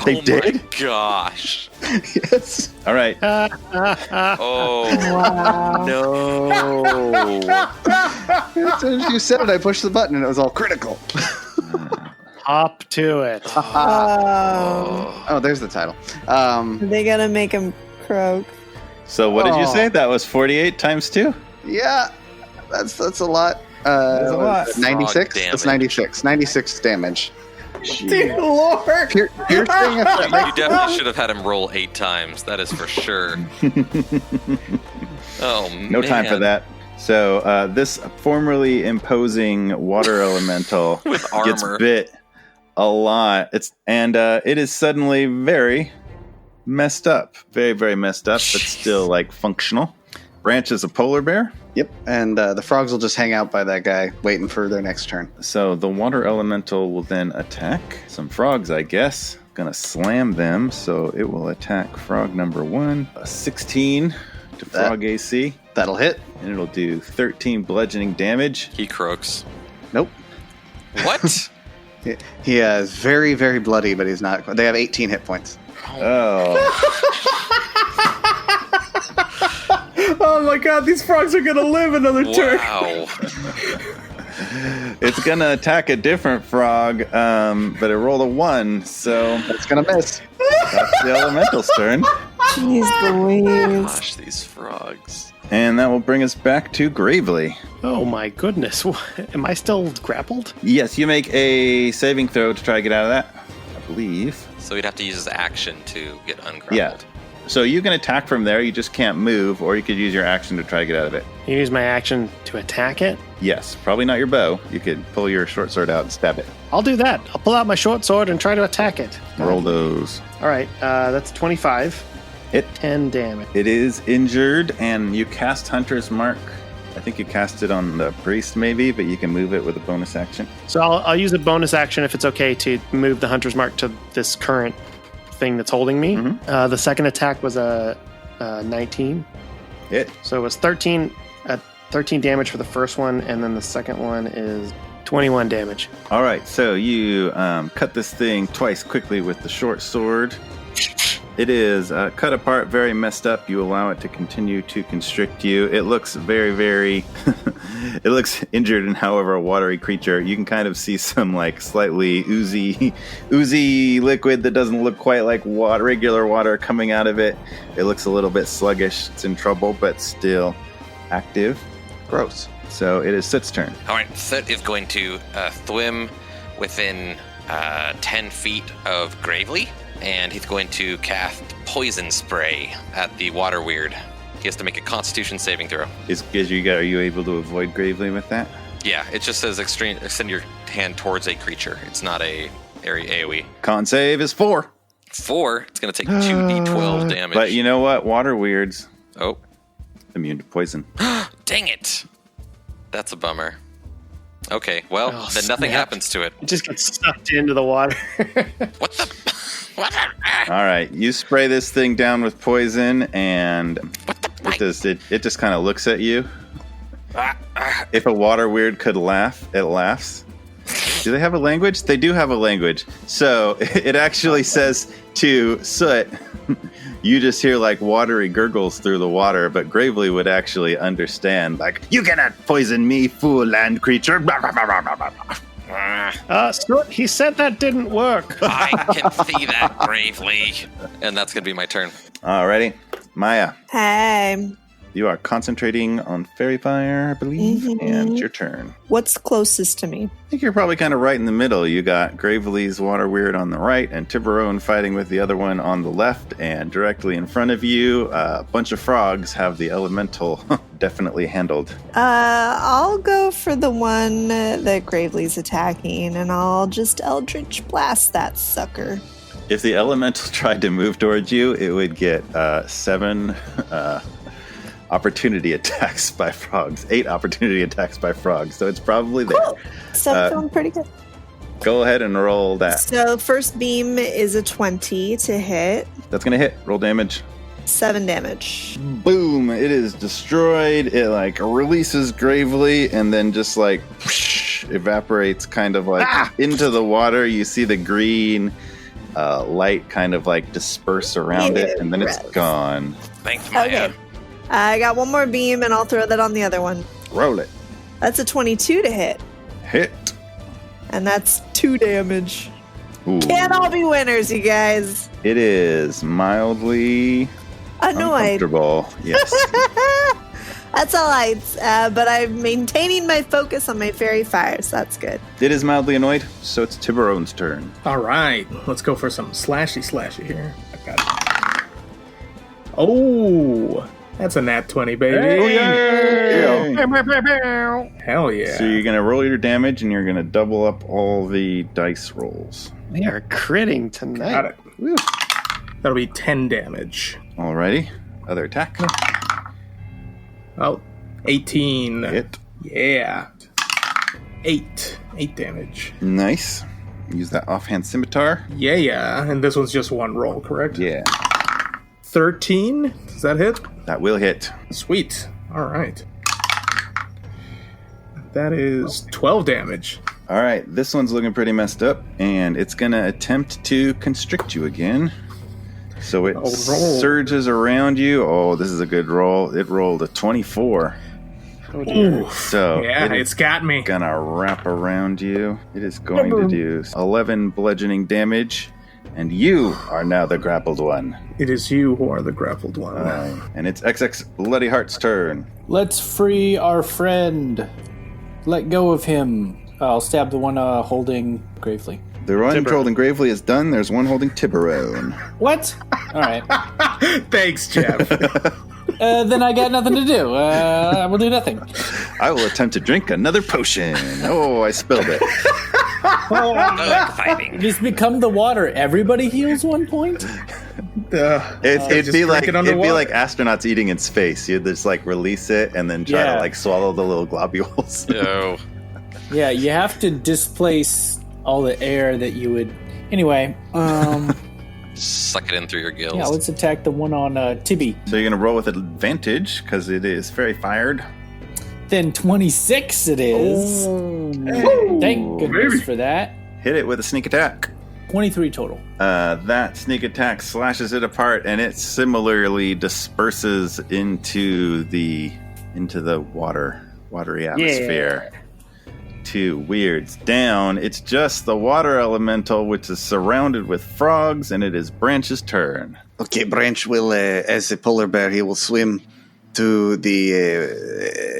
They did? My gosh. Yes. All right. Oh. No. As soon as you said it, I pushed the button and it was all critical. Hop to it. Oh, there's the title. They gotta make him croak. So what did you say? That was 48 times 2? Yeah. That's a lot. That's a lot. 96? Frog That's damage. 96. 96 damage. Dear Lord! Piercing You effect. definitely should have had him roll 8 times. That is for sure. Oh, man. No time for that. So this formerly imposing water elemental With gets armor. bit a lot. It is suddenly very messed up. Very, very messed up, but still like functional. Branch is a polar bear. Yep, and the frogs will just hang out by that guy, waiting for their next turn. So the water elemental will then attack some frogs, I guess. Gonna slam them, so it will attack frog number 1. A 16 to frog AC, That'll hit. and it'll do 13 bludgeoning damage. He croaks. Nope. What? He is very, very bloody, but he's not. They have 18 hit points. Oh, Oh my god, these frogs are gonna live another turn. Wow. it's gonna attack a different frog, but it rolled a 1, so That's going to miss. that's the elemental's turn. Jeez Louise. Gosh, these frogs. And that will bring us back to Gravely. Oh my goodness. Am I still grappled? Yes, you make a saving throw to try to get out of that, I believe. So he'd have to use his action to get ungrappled. Yeah. So you can attack from there, you just can't move, or you could use your action to try to get out of it. You use my action to attack it? Yes, probably not your bow. You could pull your short sword out and stab it. I'll do that. I'll pull out my short sword and try to attack it. Roll those. All right, that's 25. Hit. 10 damage. It is injured, and you cast Hunter's Mark. I think you cast it on the priest, maybe, but you can move it with a bonus action. So I'll use a bonus action if it's okay to move the Hunter's Mark to this current thing that's holding me. Mhm. The second attack was a 19. Hit. So it was 13 damage for the first one, and then the second one is 21 damage. All right, so you cut this thing twice quickly with the short sword. It is cut apart, very messed up. You allow it to continue to constrict you. It looks very, very... it looks injured and however a watery creature. You can kind of see some like slightly oozy liquid that doesn't look quite like water, regular water coming out of it. It looks a little bit sluggish. It's in trouble, but still active. Gross. So it is Soot's turn. All right, Soot is going to swim within 10 feet of Gravely, and he's going to cast Poison Spray at the water weird. He has to make a Constitution saving throw. Are you able to avoid Gravely with that? Yeah, it just says extend your hand towards a creature. It's not a area AoE. Con save is 4. 4, it's going to take 2d12 damage. But you know what? Water weirds Oh, immune to poison. dang it. That's a bummer. Okay, well, Oh, then nothing snap. happens to it. It just gets sucked into the water. What the? What the? All right, you spray this thing down with poison, and it just kind of looks at you. If a water weird could laugh, it laughs. Do they have a language? They do have a language. So it actually says to Soot, you just hear like watery gurgles through the water, but Gravely would actually understand, like, you cannot poison me, fool land creature. Soot, he said that didn't work. I can see that Gravely. And that's going to be my turn. Alrighty, Maya, Hey, you are concentrating on fairy fire, I believe, Mhm. and it's your turn. what's closest to me? I think you're probably kind of right in the middle. You got Gravely's water weird on the right, and Tiburon fighting with the other one on the left, and directly in front of you, a bunch of frogs have the elemental definitely handled. I'll go for the one that Gravely's attacking, and I'll just Eldritch Blast that sucker. If the elemental tried to move towards you, it would get 7 opportunity attacks by frogs. 8 opportunity attacks by frogs, so it's probably there. Cool. So I'm feeling pretty good. Go ahead and roll that. So first beam is a 20 to hit. That's gonna hit. Roll damage. 7 damage. Boom! It is destroyed. It like releases Gravely and then just like evaporates kind of like into the water. You see the green light kind of like disperse around it, and then it's Gross. gone. Thanks, Maya. Okay. I got one more beam, and I'll throw that on the other one. Roll it. That's a 22 to hit, Hit. and that's 2 damage. Ooh. Can't all be winners, you guys. It is mildly Annoyed. uncomfortable. Yes. That's all right. But I'm maintaining my focus on my fairy fire, so that's good. It is mildly annoyed, so it's Tiburon's turn. All right, let's go for some slashy here. I got it. Oh, that's a nat 20, baby. Hey! Hell yeah. So you're going to roll your damage, and you're going to double up all the dice rolls. We are critting tonight. Got it. Woo. That'll be 10 damage. Alrighty. Other attack. Oh, 18. Hit. Yeah. 8 damage. Nice. Use that offhand scimitar. Yeah. And this one's just one roll, correct? Yeah. 13. Does that hit? That will hit. Sweet. All right. That is 12 damage. All right. This one's looking pretty messed up, and it's going to attempt to constrict you again. So it surges around you. Oh, this is a good roll. It rolled a 24. Oh, dear. Ooh. So yeah, it's got me. Gonna wrap around you. It is going to do 11 bludgeoning damage, and you are now the grappled one. It is you who are the grappled one. And it's XX Bloody Heart's turn. Let's free our friend. Let go of him. I'll stab the one holding Gravely. The one holding Gravely is done. There's one holding Tiburon. What? All right. Thanks, Jeff. Then I got nothing to do. I will do nothing. I will attempt to drink another potion. Oh, I spilled it. Fighting. Just become the water. Everybody heals 1 point? It'd be like astronauts eating in space. You'd just like release it and then try to like swallow the little globules. No. Yeah, you have to displace all the air that you would... Anyway, Suck it in through your gills. yeah, let's attack the one on Tibby. So you're going to roll with advantage because it is fairy fired. Then 26 it is. Oh. Thank goodness for that. Hit it with a sneak attack. 23 total. That sneak attack slashes it apart, and it similarly disperses into the watery atmosphere. 2 weirds down. It's just the water elemental, which is surrounded with frogs, and it is Branch's turn. Okay, Branch will, as a polar bear, he will swim to the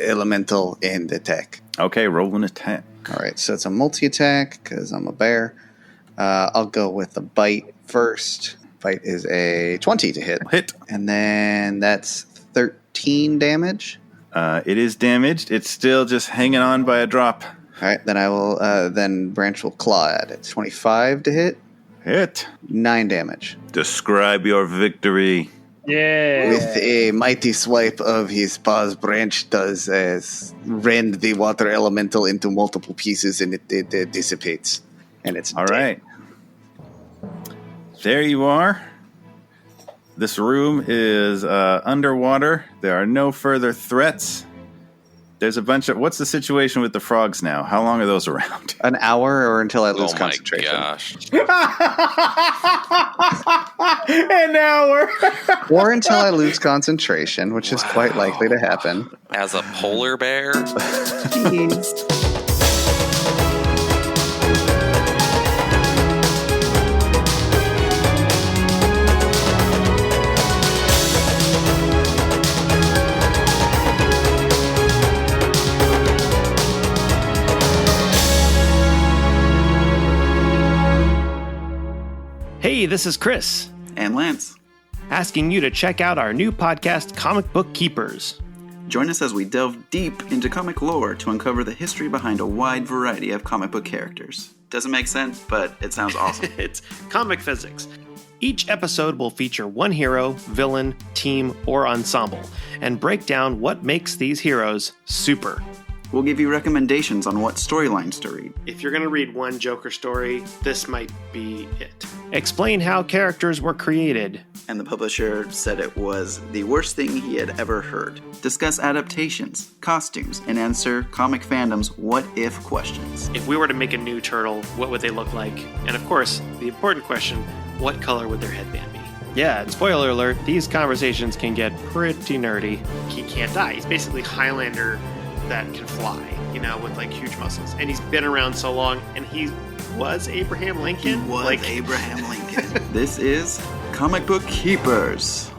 elemental and attack. Okay, roll an attack. All right, so it's a multi-attack because I'm a bear. I'll go with a bite first. Bite is a 20 to hit. Hit. And then that's 13 damage. It is damaged. It's still just hanging on by a drop. All right, then I will. Then Branch will claw at it. 25 to hit. Hit. 9 damage. Describe your victory. Yeah. With a mighty swipe of his paws, Branch does rend the water elemental into multiple pieces, and it dissipates. And it's all dead. right. There you are. This room is underwater. There are no further threats. There's a bunch of... What's the situation with the frogs now? How long are those around? An hour or until I lose Oh my concentration. gosh. An hour. Or until I lose concentration, which is quite likely to happen. As a polar bear? Jeez. Hey, this is Chris, And Lance. asking you to check out our new podcast, Comic Book Keepers. Join us as we delve deep into comic lore to uncover the history behind a wide variety of comic book characters. Doesn't make sense, but it sounds awesome. It's comic physics. Each episode will feature one hero, villain, team, or ensemble, and break down what makes these heroes super. We'll give you recommendations on what storylines to read. If you're going to read one Joker story, this might be it. Explain how characters were created. And the publisher said it was the worst thing he had ever heard. Discuss adaptations, costumes, and answer comic fandom's what-if questions. If we were to make a new turtle, what would they look like? And of course, the important question, what color would their headband be? Yeah, and spoiler alert, these conversations can get pretty nerdy. He can't die. He's basically Highlander that can fly, with like huge muscles. And he's been around so long, and he was Abraham Lincoln. Abraham Lincoln. This is Comic Book Keepers.